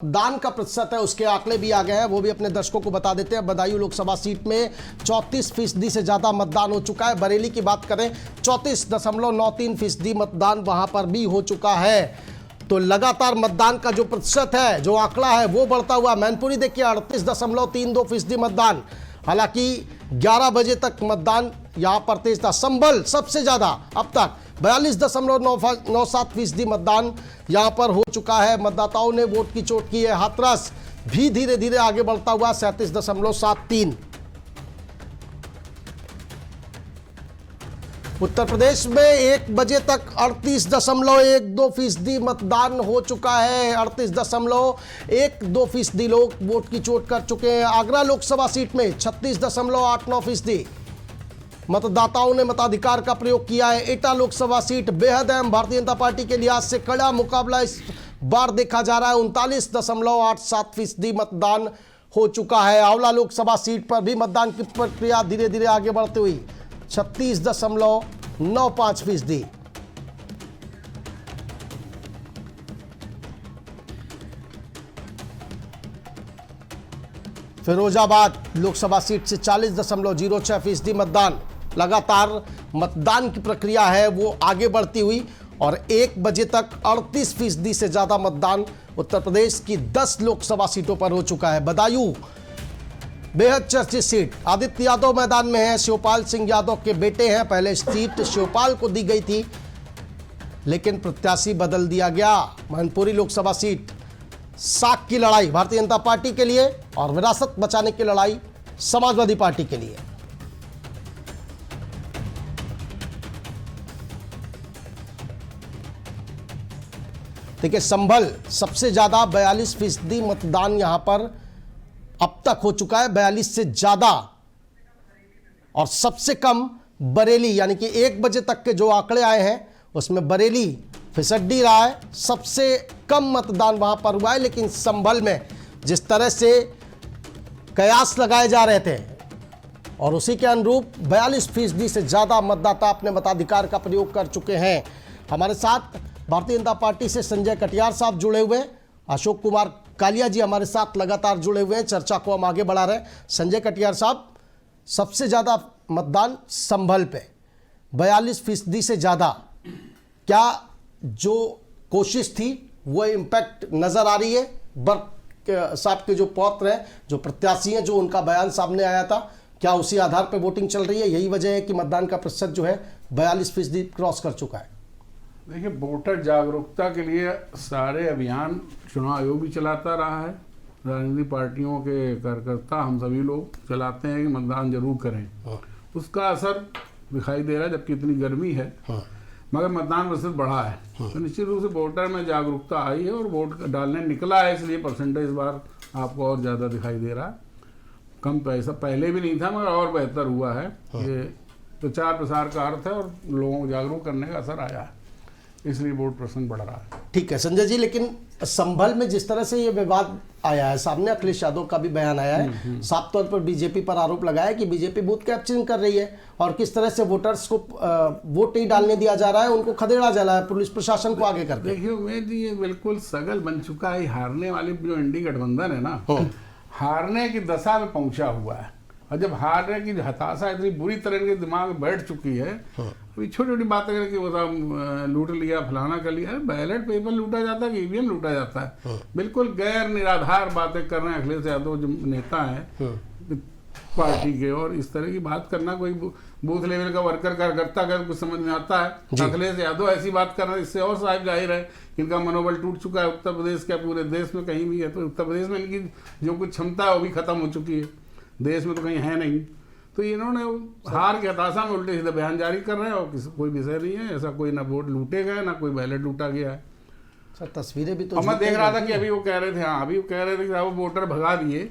दान का प्रतिशत है उसके आंकड़े भी आ गए हैं, वो भी अपने दर्शकों को बता देते हैं। बदायूं लोकसभा सीट में 34% से ज्यादा मतदान हो चुका है। बरेली की बात करें 34.93% मतदान वहां पर भी हो चुका है। तो लगातार मतदान का जो प्रतिशत है, जो आंकड़ा है, वो बढ़ता हुआ। मैनपुरी देखिए 38.32% मतदान। हालांकि 11 बजे तक मतदान यहां पर तेज था। संभल सबसे ज्यादा अब तक 42.97% मतदान यहां पर हो चुका है। मतदाताओं ने वोट की चोट की है। हाथरस भी धीरे धीरे आगे बढ़ता हुआ 37.73। उत्तर प्रदेश में 1 बजे तक 38.12% मतदान हो चुका है। 38.12% लोग वोट की चोट कर चुके हैं। आगरा लोकसभा सीट में 36.89% मतदाताओं ने मताधिकार का प्रयोग किया है। एटा लोकसभा सीट बेहद अहम, भारतीय जनता पार्टी के लिहाज से कड़ा मुकाबला इस बार देखा जा रहा है। 39.87% मतदान हो चुका है। आंवला लोकसभा सीट पर भी मतदान की प्रक्रिया धीरे धीरे आगे बढ़ती हुई 36.95%। फिरोजाबाद लोकसभा सीट से 40.06% मतदान। लगातार मतदान की प्रक्रिया है वो आगे बढ़ती हुई और 1 बजे तक 38% से ज्यादा मतदान उत्तर प्रदेश की 10 लोकसभा सीटों पर हो चुका है। बदायूं बेहद चर्चित सीट, आदित्य यादव मैदान में है। शिवपाल सिंह यादव के बेटे हैं। पहले सीट शिवपाल को दी गई थी लेकिन प्रत्याशी बदल दिया गया। मैनपुरी लोकसभा सीट साख की लड़ाई भारतीय जनता पार्टी के लिए और विरासत बचाने की लड़ाई समाजवादी पार्टी के लिए। देखिए संभल सबसे ज्यादा 42% मतदान यहां पर अब तक हो चुका है, 42 से ज्यादा। और सबसे कम बरेली, यानी कि 1 बजे तक के जो आंकड़े आए हैं उसमें बरेली फिसड्डी रहा है। सबसे कम मतदान वहां पर हुआ है। लेकिन संभल में जिस तरह से कयास लगाए जा रहे थे और उसी के अनुरूप 42% से ज्यादा मतदाता अपने मताधिकार का प्रयोग कर चुके हैं। हमारे साथ भारतीय जनता पार्टी से संजय कटियार साहब जुड़े हुए हैं। अशोक कुमार कालिया जी हमारे साथ लगातार जुड़े हुए हैं। चर्चा को हम आगे बढ़ा रहे हैं। संजय कटियार साहब, सबसे ज्यादा मतदान संभल पे 42% से ज्यादा, क्या जो कोशिश थी वो इम्पैक्ट नजर आ रही है? बर्क साहब के जो पौत्र हैं, जो प्रत्याशी हैं, जो उनका बयान सामने आया था, क्या उसी आधार पर वोटिंग चल रही है? यही वजह है कि मतदान का प्रतिशत जो है 42% क्रॉस कर चुका है। देखिए, वोटर जागरूकता के लिए सारे अभियान चुनाव आयोग भी चलाता रहा है। राजनीतिक पार्टियों के कार्यकर्ता हम सभी लोग चलाते हैं कि मतदान जरूर करें। उसका असर दिखाई दे रहा है, जबकि इतनी गर्मी है मगर मतदान प्रतिशत बढ़ा है। तो निश्चित रूप से वोटर में जागरूकता आई है और वोट डालने निकला है, इसलिए परसेंटेज इस बार आपको और ज़्यादा दिखाई दे रहा है। कम पैसा पहले भी नहीं था मगर और बेहतर हुआ है। ये प्रचार प्रसार का अर्थ है और लोगों को जागरूक करने का असर आया है, इसलिए वोट परसेंट बढ़ रहा है। ठीक है संजय जी, लेकिन संभल में जिस तरह से ये विवाद आया है, सामने अखिलेश यादव का भी बयान आया है, साफ तौर पर बीजेपी पर आरोप लगाया कि बीजेपी बूथ कैप्चरिंग कर रही है और किस तरह से वोटर्स को वोट नहीं डालने दिया जा रहा है, उनको खदेड़ा जा रहा है पुलिस प्रशासन को आगे करके। देखिए उमेश जी, ये बिल्कुल सगल बन चुका है। हारने वाली जो इंडी गठबंधन है ना, हारने की दशा में पहुंचा हुआ है। और जब हारने की हताशा इतनी बुरी तरह के दिमाग में बैठ चुकी है, अभी छोटी छोटी बातें करके वो लूट लिया, फलाना कर लिया। बैलेट पेपर लूटा जाता है, ईवीएम लूटा जाता है। बिल्कुल गैर निराधार बातें कर रहे हैं अखिलेश यादव जो नेता हैं पार्टी के। और इस तरह की बात करना, कोई बूथ लेवल का वर्कर कार्यकर्ता का कुछ समझ में आता है? अखिलेश यादव ऐसी बात कर रहे हैं, इससे और साहब जाहिर है इनका मनोबल टूट चुका है। उत्तर प्रदेश का, पूरे देश में कहीं भी है तो उत्तर प्रदेश में इनकी जो कुछ क्षमता है वो भी खत्म हो चुकी है, देश में तो कहीं है नहीं। तो इन्होंने हार के हताशा में उल्टे सीधे बयान जारी कर रहे हैं और कोई विषय नहीं है ऐसा, कोई ना वोट लूटे गए ना कोई बैलेट लूटा गया है। सर तस्वीरें भी तो मैं देख रहा था कि अभी वो कह रहे थे, हाँ अभी वो कह रहे थे कि वो वोटर भगा दिए।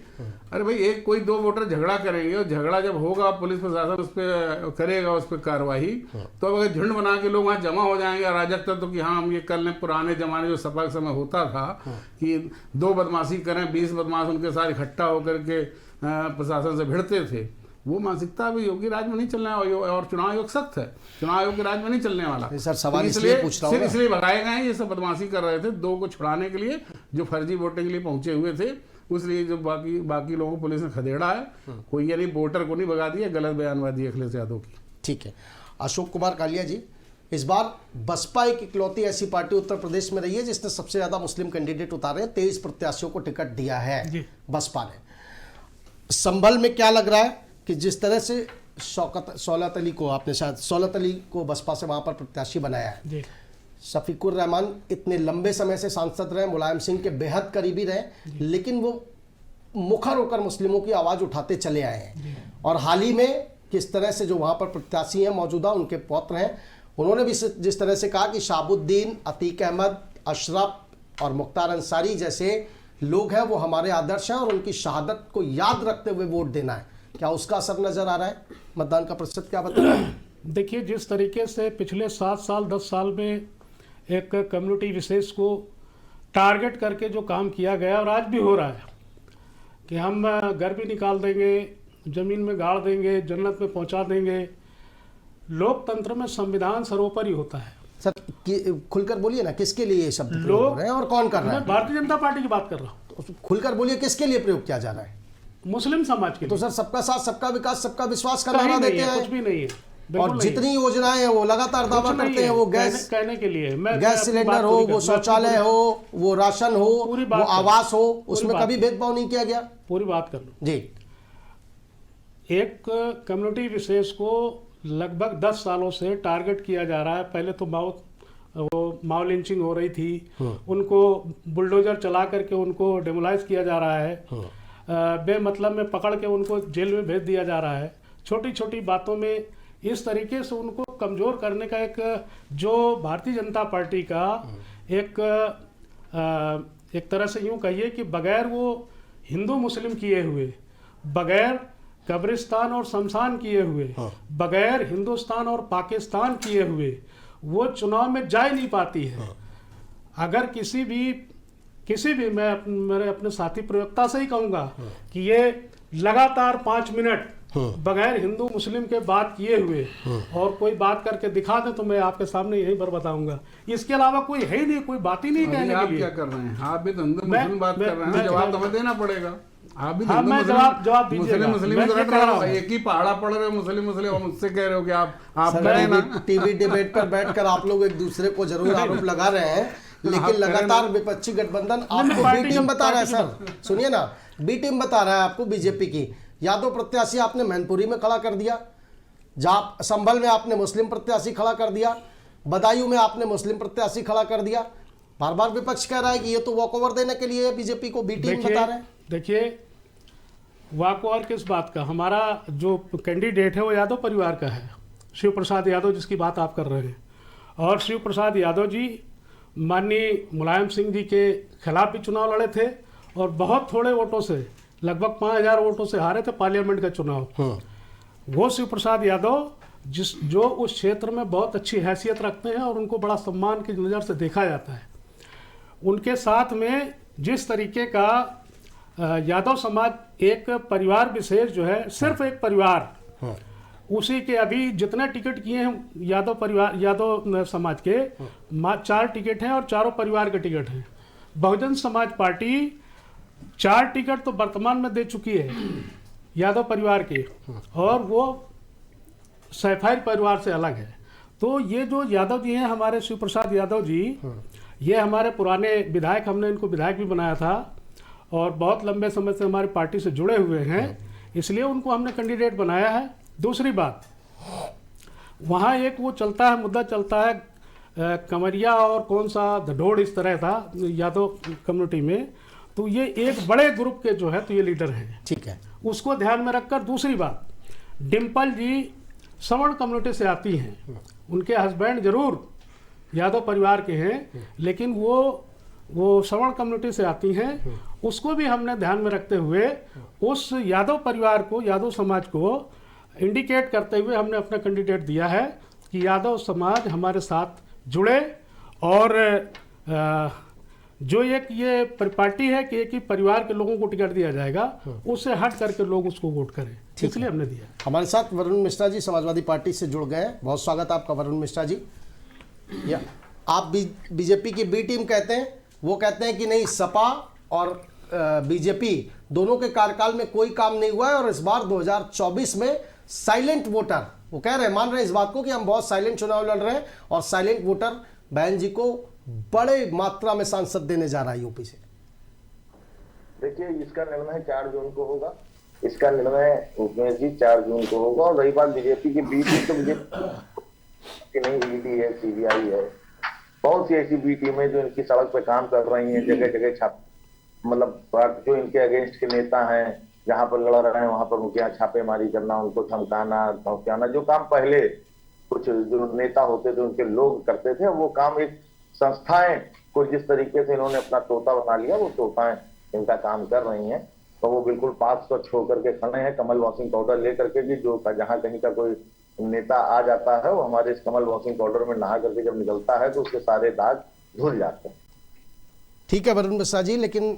अरे भाई, एक कोई 2 वोटर झगड़ा करेंगे और झगड़ा जब होगा पुलिस प्रशासन उस पर करेगा, उस पर कार्रवाई। तो अगर झुंड बना के लोग वहाँ जमा हो जाएंगे अराजकता, तो कि हाँ हम ये कर लें। पुराने जमाने जो सपा के समय होता था कि 2 बदमाशी करें, 20 बदमाश उनके साथ इकट्ठा होकर के प्रशासन से भिड़ते थे, वो मानसिकता भी योगी राज में नहीं चलने वाली। और चुनाव आयोग सख्त है, चुनाव आयोग के राज में नहीं चलने वाला। सर सवाल इसलिए पूछ रहा हूं, इसलिए भगाए गए हैं, ये सब बदमाशी कर रहे थे 2 को छुड़ाने के लिए, जो फर्जी वोटिंग के लिए पहुंचे हुए थे, उसलिए जो बाकी लोगों को पुलिस ने खदेड़ा है। कोई यानी वोटर को नहीं भगा दिया, गलत बयानबाजी अखिलेश यादव की। ठीक है, अशोक कुमार कालिया जी, इस बार बसपा एक इकलौती ऐसी पार्टी उत्तर प्रदेश में रही है जिसने सबसे ज्यादा मुस्लिम कैंडिडेट उतारे हैं। 23 प्रत्याशियों को टिकट दिया है बसपा ने। संभल में क्या लग रहा है कि जिस तरह से शौकत अली को, आपने शायद शौकत अली को बसपा से वहां पर प्रत्याशी बनाया है, शफीकुर रहमान इतने लंबे समय से सांसद रहे, मुलायम सिंह के बेहद करीबी रहे, लेकिन वो मुखर होकर मुस्लिमों की आवाज उठाते चले आए हैं। और हाल ही में किस तरह से जो वहां पर प्रत्याशी हैं मौजूदा, उनके पौत्र हैं, उन्होंने भी जिस तरह से कहा कि शाहबुद्दीन, अतीक अहमद, अशरफ और मुख्तार अंसारी जैसे लोग हैं वो हमारे आदर्श हैं और उनकी शहादत को याद रखते हुए वोट देना है। क्या उसका असर नजर आ रहा है? मतदान का प्रतिशत क्या बता रहा है? देखिए, जिस तरीके से पिछले 7 साल 10 साल में एक कम्युनिटी विशेष को टारगेट करके जो काम किया गया और आज भी हो रहा है कि हम घर भी निकाल देंगे, जमीन में गाड़ देंगे, जन्नत में पहुंचा देंगे। लोकतंत्र में संविधान सर्वोपरि होता है। सर खुलकर बोलिए ना, किसके लिए ये शब्द प्रयोग हो रहे हैं और कौन कर रहा है? मैं भारतीय जनता पार्टी की बात कर रहा हूँ। तो खुलकर बोलिए, किसके लिए प्रयोग किया जा रहा है? मुस्लिम समाज के तो लिए। सर सबका साथ, सबका विकास, सबका विश्वास का कहीं नारा नहीं देते है, हैं, कुछ भी नहीं है, और बिल्कुल नहीं जितनी योजनाएं हैं वो लगातार दावा कुछ नहीं करते हैं। वो गैस कहने के लिए, मैं गैस अपनी सिलेंडर बात हो, पूरी वो कर- शौचालय हो, वो राशन हो, पूरी वो बात कर- आवास हो, पूरी उसमें बात कभी भेदभाव नहीं किया गया। पूरी बात कर लो। जी, एक कम्युनिटी विशेष को लगभग 10 सालों से टारगेट किया जा रहा है। पहले तो माओ लिंचिंग हो रही थी, उनको बुलडोजर चला करके उनको डेमोलाइज किया जा रहा है, बेमतलब में पकड़ के उनको जेल में भेज दिया जा रहा है। छोटी छोटी बातों में इस तरीके से उनको कमज़ोर करने का एक जो भारतीय जनता पार्टी का एक तरह से यूँ कहिए कि बगैर वो हिंदू मुस्लिम किए हुए, बगैर कब्रिस्तान और शमशान किए हुए, बगैर हिंदुस्तान और पाकिस्तान किए हुए वो चुनाव में जा ही नहीं पाती है। अगर किसी भी मैं मेरे अपने साथी प्रवक्ता से ही कहूँगा कि ये लगातार 5 मिनट बगैर हिंदू मुस्लिम के बात किए हुए और कोई बात करके दिखा दे तो मैं आपके सामने यहीं पर बताऊंगा। इसके अलावा कोई है ही नहीं, कोई बात ही नहीं कहने के लिए। आप क्या कर रहे हैं? आप भी तो हिंदू मुस्लिम बात कर रहे हैं, जवाब तो हमें देना पड़ेगा। आप भी हाँ, मैं जवाब दीजिएगा। मुस्लिम मैं तो क्या रट कह रहे रहा हो, हूँ? एक ही पहाड़ा पड़ रहे हो मुस्लिम और मुझसे कह रहे हो कि आप सर, करें ना। टीवी डिबेट पर बैठकर आप लोग एक दूसरे को जरूर आरोप लगा रहे हैं, लेकिन लगातार विपक्षी गठबंधन आपको बी टीम बता रहा है। सर सुनिए ना, बी टीम बता रहा है आपको बीजेपी की। यादव प्रत्याशी आपने मैनपुरी में खड़ा कर दिया, जहाँ संभल में आपने मुस्लिम प्रत्याशी खड़ा कर दिया, बदायूं में आपने मुस्लिम प्रत्याशी खड़ा कर दिया। बार बार विपक्ष कह रहा है कि ये तो वॉकओवर देने के लिए बीजेपी को बी टीम बता रहे हैं। देखिए, वॉकओवर किस बात का? हमारा जो कैंडिडेट है वो यादव परिवार का है, शिव प्रसाद यादव, जिसकी बात आप कर रहे हैं। और शिव प्रसाद यादव जी माननीय मुलायम सिंह जी के खिलाफ भी चुनाव लड़े थे और बहुत थोड़े वोटों से, लगभग 5000 वोटों से हारे थे पार्लियामेंट का चुनाव। वो शिव प्रसाद यादव जो उस क्षेत्र में बहुत अच्छी हैसियत रखते हैं और उनको बड़ा सम्मान की नज़र से देखा जाता है। उनके साथ में जिस तरीके का यादव समाज एक परिवार विशेष जो है, सिर्फ एक परिवार, उसी के अभी जितने टिकट किए हैं यादव परिवार, यादव समाज के 4 टिकट हैं और चारों परिवार के टिकट हैं। बहुजन समाज पार्टी 4 टिकट तो वर्तमान में दे चुकी है यादव परिवार के, और वो सैफायर परिवार से अलग है। तो ये जो यादव जी हैं, हमारे शिव प्रसाद यादव जी, ये हमारे पुराने विधायक, हमने इनको विधायक भी बनाया था और बहुत लंबे समय से हमारी पार्टी से जुड़े हुए हैं, इसलिए उनको हमने कैंडिडेट बनाया है। दूसरी बात, वहाँ एक वो चलता है, मुद्दा चलता है कमरिया और कौन सा धडोड़, इस तरह था यादव कम्युनिटी में। तो ये एक बड़े ग्रुप के जो है तो ये लीडर हैं, ठीक है, उसको ध्यान में रखकर। दूसरी बात, डिम्पल जी सवर्ण कम्युनिटी से आती हैं, उनके हस्बैंड जरूर यादव परिवार के हैं, लेकिन वो सवर्ण कम्युनिटी से आती हैं। उसको भी हमने ध्यान में रखते हुए उस यादव परिवार को, यादव समाज को इंडिकेट करते हुए हमने अपना कैंडिडेट दिया है कि यादव समाज हमारे साथ जुड़े। और जो एक ये पार्टी है कि एक ही परिवार के लोगों को टिकट दिया जाएगा, उससे हट करके लोग उसको वोट करें, इसलिए हमने दिया। हमारे साथ वरुण मिश्रा जी समाजवादी पार्टी से जुड़ गए हैं। बहुत स्वागत आपका वरुण मिश्रा जी। या आप बीजेपी की बी टीम कहते हैं, वो कहते हैं कि नहीं, सपा और बीजेपी दोनों के कार्यकाल में कोई काम नहीं हुआ है और इस बार 2024 में साइलेंट वोटर, वो कह रहे हैं, मान रहे हैं इस बात को कि हम बहुत साइलेंट चुनाव लड़ रहे हैं और साइलेंट वोटर बहन जी को बड़े मात्रा में सांसद देने जा रहा है यूपी से। देखिए, इसका निर्णय 4 जून को होगा। इसका निर्णय उमेश जी 4 जून को होगा। और रही बात बीजेपी की, बी टीम तो बीजेपी नहीं, ईडी है, सीबीआई है, बहुत सी ऐसी बी टीमें जो इनकी सड़क पे काम कर रही हैं, जगह जगह छाप, मतलब जो इनके अगेंस्ट के नेता हैं, जहां पर लड़ रहे हैं वहां पर उनके यहाँ छापेमारी करना, उनको धमकाना धमकाना, जो काम पहले कुछ जो नेता होते थे उनके लोग करते थे, वो काम एक संस्थाएं को जिस तरीके से इन्होंने अपना तोता बना लिया, वो तोताएं इनका काम कर रही हैं। तो वो बिल्कुल पास स्वच्छ होकर के खड़े हैं, कमल वॉशिंग पाउडर लेकर के भी, जो जहां कहीं का कोई नेता आ जाता है वो हमारे इस कमल वॉशिंग पाउडर में नहा करके जब निकलता है तो उसके सारे दाग धुल जाते हैं। ठीक है वरुण मिश्रा जी, लेकिन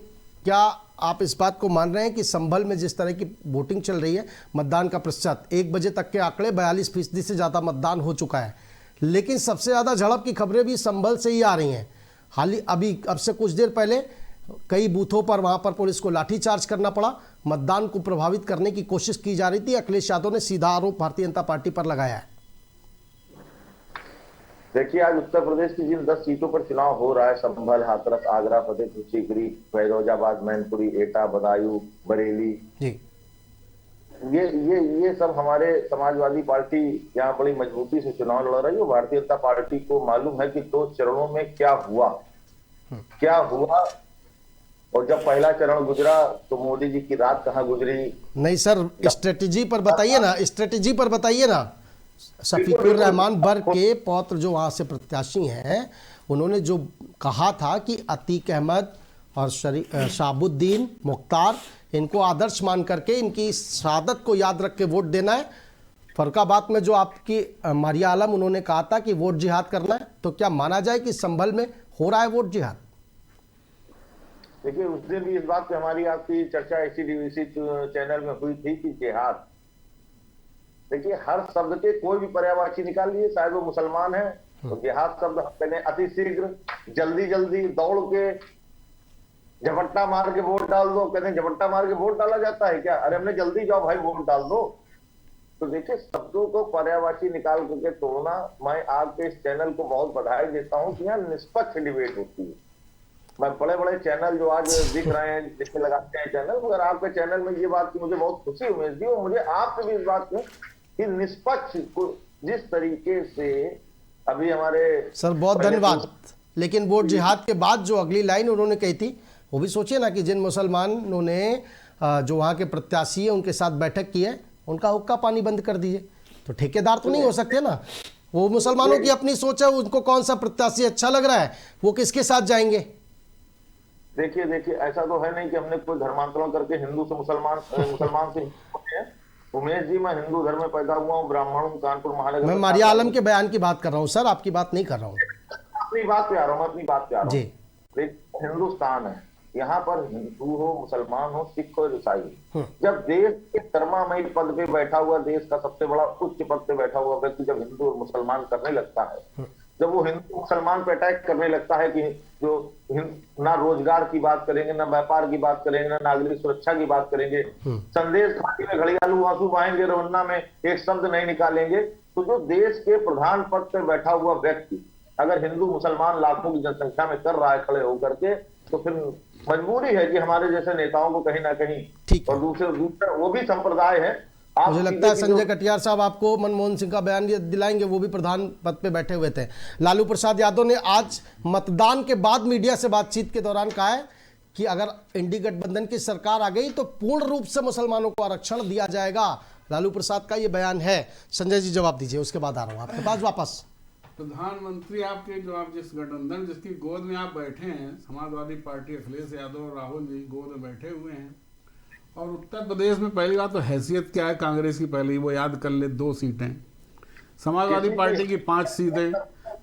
क्या आप इस बात को मान रहे हैं कि संभल में जिस तरह की वोटिंग चल रही है, मतदान का प्रतिशत 1 बजे तक के आंकड़े 42% से ज़्यादा मतदान हो चुका है, लेकिन सबसे ज़्यादा झड़प की खबरें भी संभल से ही आ रही हैं। हाल ही अभी अब से कुछ देर पहले कई बूथों पर वहां पर पुलिस को लाठीचार्ज करना पड़ा, मतदान को प्रभावित करने की कोशिश की जा रही थी। अखिलेश यादव ने सीधा आरोप भारतीय जनता पार्टी पर लगाया है। देखिए, आज उत्तर प्रदेश की जिन 10 सीटों पर चुनाव हो रहा है, संभल, हाथरस, आगरा, फतेहपुर सीकरी, फैरोजाबाद, मैनपुरी, एटा, बदायूं, बरेली, जी, ये सब हमारे समाजवादी पार्टी यहाँ बड़ी मजबूती से चुनाव लड़ रही है। भारतीय जनता पार्टी को मालूम है कि 2 चरणों में क्या हुआ और जब पहला चरण गुजरा तो मोदी जी की रात कहाँ गुजरी। नहीं सर, स्ट्रेटेजी पर बताइए ना, स्ट्रेटेजी पर बताइए ना। शफीकुर रहमान बर्ग के पौत्र जो वहाँ से प्रत्याशी हैं, उन्होंने जो कहा था कि अतीक अहमद और शाहबुद्दीन मुख्तार, इनको आदर्श मान करके इनकी शहादत को याद रख के वोट देना है। फरुखाबाद में जो आपकी मारिया आलम, उन्होंने कहा था कि वोट जिहाद करना है, तो क्या माना जाए कि संभल में हो रहा है वोट जिहाद? देखिए, उस दिन भी इस बात पे हमारी आपकी चर्चा इसी चैनल में हुई थी कि जिहाद, देखिए हर शब्द के कोई भी पर्यायवाची निकाल लिए, शायद वो मुसलमान है तो जिहाद शब्द हम कहते हैं अति शीघ्र, जल्दी दौड़ के झपट्टा मार के वोट डाल दो, कहते हैं झपट्टा मार के वोट डाला जाता है क्या? अरे हमने जल्दी जाओ भाई वोट डाल दो। तो देखिए, शब्दों को पर्यायवाची निकाल करके तोड़ना, मैं आपके इस चैनल को बहुत बधाई देता हूँ कि यहाँ निष्पक्ष डिबेट होती है। मैं बड़े चैनल जो आज दिख रहे हैं, जिसमें लगाते हैं चैनल, मगर आपके चैनल में ये बात की मुझे बहुत खुशी उम्मीद थी, और मुझे आपसे भी इस बात की कि निष्पक्ष जिस तरीके से अभी हमारे सर, बहुत धन्यवाद। लेकिन वोट जिहाद के बाद जो अगली लाइन उन्होंने कही थी, वो भी सोचिए ना कि जिन मुसलमानों ने जो वहाँ के प्रत्याशी है उनके साथ बैठक की है, उनका हुक्का पानी बंद कर दीजिए। तो ठेकेदार तो नहीं हो सकते ना, वो मुसलमानों की अपनी सोच है, उनको कौन सा प्रत्याशी अच्छा लग रहा है वो किसके साथ जाएंगे। देखिए, ऐसा तो है नहीं कि हमने कोई धर्मांतरण करके हिंदू से मुसलमान से उमेश जी, मैं हिंदू धर्म में पैदा हुआ हूँ, ब्राह्मण हूँ, कानपुर महानगर। मैं मारिया आलम के बयान की बात कर रहा हूँ सर, आपकी बात नहीं कर रहा हूँ। अपनी बात पे आ रहा हूँ जी। हिंदुस्तान है, यहाँ पर हिंदू हो, मुसलमान हो, सिख हो, ईसाई, जब देश के कर्मामयी पद पे बैठा हुआ, देश का सबसे बड़ा उच्च पद पे बैठा हुआ व्यक्ति जब हिंदू और मुसलमान करने लगता है, जब वो हिंदू मुसलमान पे अटैक करने लगता है कि जो ना रोजगार की बात करेंगे, ना व्यापार की बात करेंगे, ना नागरिक सुरक्षा की बात करेंगे, संदेश घाटी में घड़ियालू आंसू बहाएंगे, रवन्ना में एक शब्द नहीं निकालेंगे, तो जो देश के प्रधान पद पे बैठा हुआ व्यक्ति अगर हिंदू मुसलमान लाखों की जनसंख्या में कर रहा है खड़े होकर के, तो फिर मजबूरी है कि हमारे जैसे नेताओं को कहीं ना कहीं, और दूसरे वो भी संप्रदाय है। मुझे लगता है संजय कटियार साहब आपको मनमोहन सिंह का बयान दिलाएंगे, वो भी प्रधान पद पे बैठे हुए थे। लालू प्रसाद यादव ने आज मतदान के बाद मीडिया से बातचीत के दौरान कहा है कि अगर इंडी गठबंधन की सरकार आ गई तो पूर्ण रूप से मुसलमानों को आरक्षण दिया जाएगा। लालू प्रसाद का ये बयान है। संजय जी जवाब दीजिए, उसके बाद आ रहा हूँ आपके पास वापस। प्रधानमंत्री आपके जो आप जिस गठबंधन जिसकी गोद में आप बैठे हैं, समाजवादी पार्टी अखिलेश यादव और राहुल जी गोद में बैठे हुए हैं, और उत्तर प्रदेश में पहली बात तो हैसियत क्या है कांग्रेस की, पहले वो याद कर ले, 2 सीटें, समाजवादी पार्टी की 5 सीटें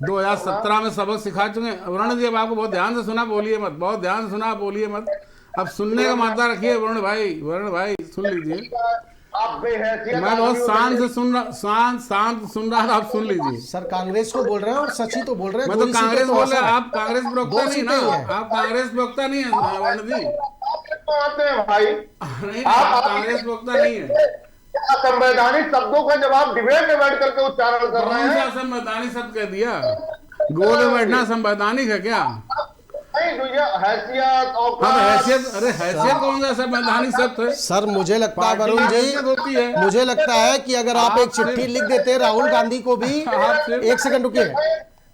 2017 में सबक सिखा चुके हैं। वरुण जी, अब आपको बहुत ध्यान से सुना, बोलिए मत, बहुत ध्यान से सुना, बोलिए मत, अब सुनने का मादा रखिए। वरुण भाई सुन लीजिए। आप आपकी हैसियत मैं बहुत शांत से सुन रहा, शांत सुन रहा था, आप सुन लीजिए। सर कांग्रेस को बोल रहे हैं और सच ही तो बोल रहे हैं। मैं तो दो ही सीटें कांग्रेस तो बोल असर रहा, है। आप कांग्रेस प्रवक्ता दो नहीं ना, सीटें ही हैं। आप कांग्रेस प्रवक्ता नहीं है वर्ण जी, आते हैं भाई। नहीं आप कांग्रेस प्रवक्ता नहीं है। असंवैधानिक शब्दों का जवाब डिबेट में बैठ करके उच्चारण कर रहे कौन सा हैं। संवैधानिक शब्द कह दिया? गोद में बैठना संवैधानिक है क्या? नहीं तो ये हैसियत अब औकात हैसियत, अरे हैसियत कौन सा संवैधानिक शब्द है? सर मुझे लगता है पार्टी वरुण की हैसियत होती जी, है। मुझे लगता है कि अगर आप एक चिट्ठी लिख देते राहुल गांधी को भी, आप सिर्फ- एक सेकंड रुकिए,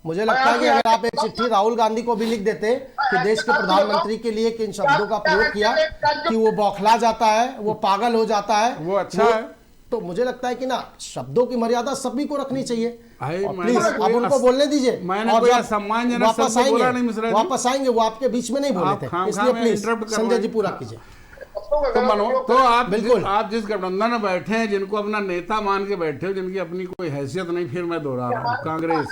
मुझे लगता है कि अगर आप एक चिट्ठी राहुल गांधी को भी लिख देते कि देश के प्रधानमंत्री के लिए किन शब्दों का प्रयोग किया कि वो बौखला जाता है, वो पागल हो जाता है, वो अच्छा है। तो मुझे लगता है कि ना शब्दों की मर्यादा सभी को रखनी चाहिए। भाई, और मैंने प्लीज कोई आप उनको बोलने दीजिए। मैंने और कोई जब असम्मानजनक वापस शब्द बोला नहीं मिश्रा जी। वापस आएंगे वो आपके बीच में नहीं बोले आप थे, खामखा इसलिए में प्लीज interrupt कर संजय रहे जी हैं। पूरा कीजिए। तो मनो, तो बिल्कुल। आप जिस गठबंधन में बैठे हैं, जिनको अपना नेता मान के बैठे हो, जिनकी अपनी कोई हैसियत नहीं, फिर मैं दोहरा रहा हूँ, कांग्रेस।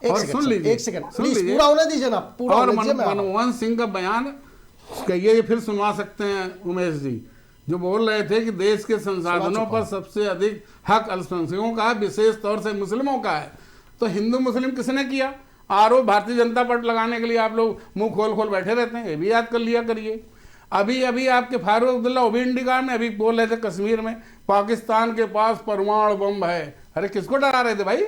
एक और सेकंड सुन सर, लीजिए, एक सेकंड सुन प्लीज लीजिए। पूरा होने दीजिए ना, पूरा और होने दीजिए, मैं आ रहा हूं। मनमोहन सिंह का बयान कहिए, ये फिर सुनवा सकते हैं उमेश जी, जो बोल रहे थे कि देश के संसाधनों पर सबसे अधिक हक अल्पसंख्यकों का है, विशेष तौर से मुस्लिमों का है। तो हिंदू मुस्लिम किसने किया? आरोप भारतीय जनता पार्टी लगाने के लिए आप लोग मुंह खोल खोल बैठे रहते हैं, ये भी याद कर लिया करिए। अभी आपके फारूक अब्दुल्ला वो भी इंडिका में अभी बोल रहे थे कश्मीर में पाकिस्तान के पास परमाणु बम है। अरे किसको डरा रहे थे भाई?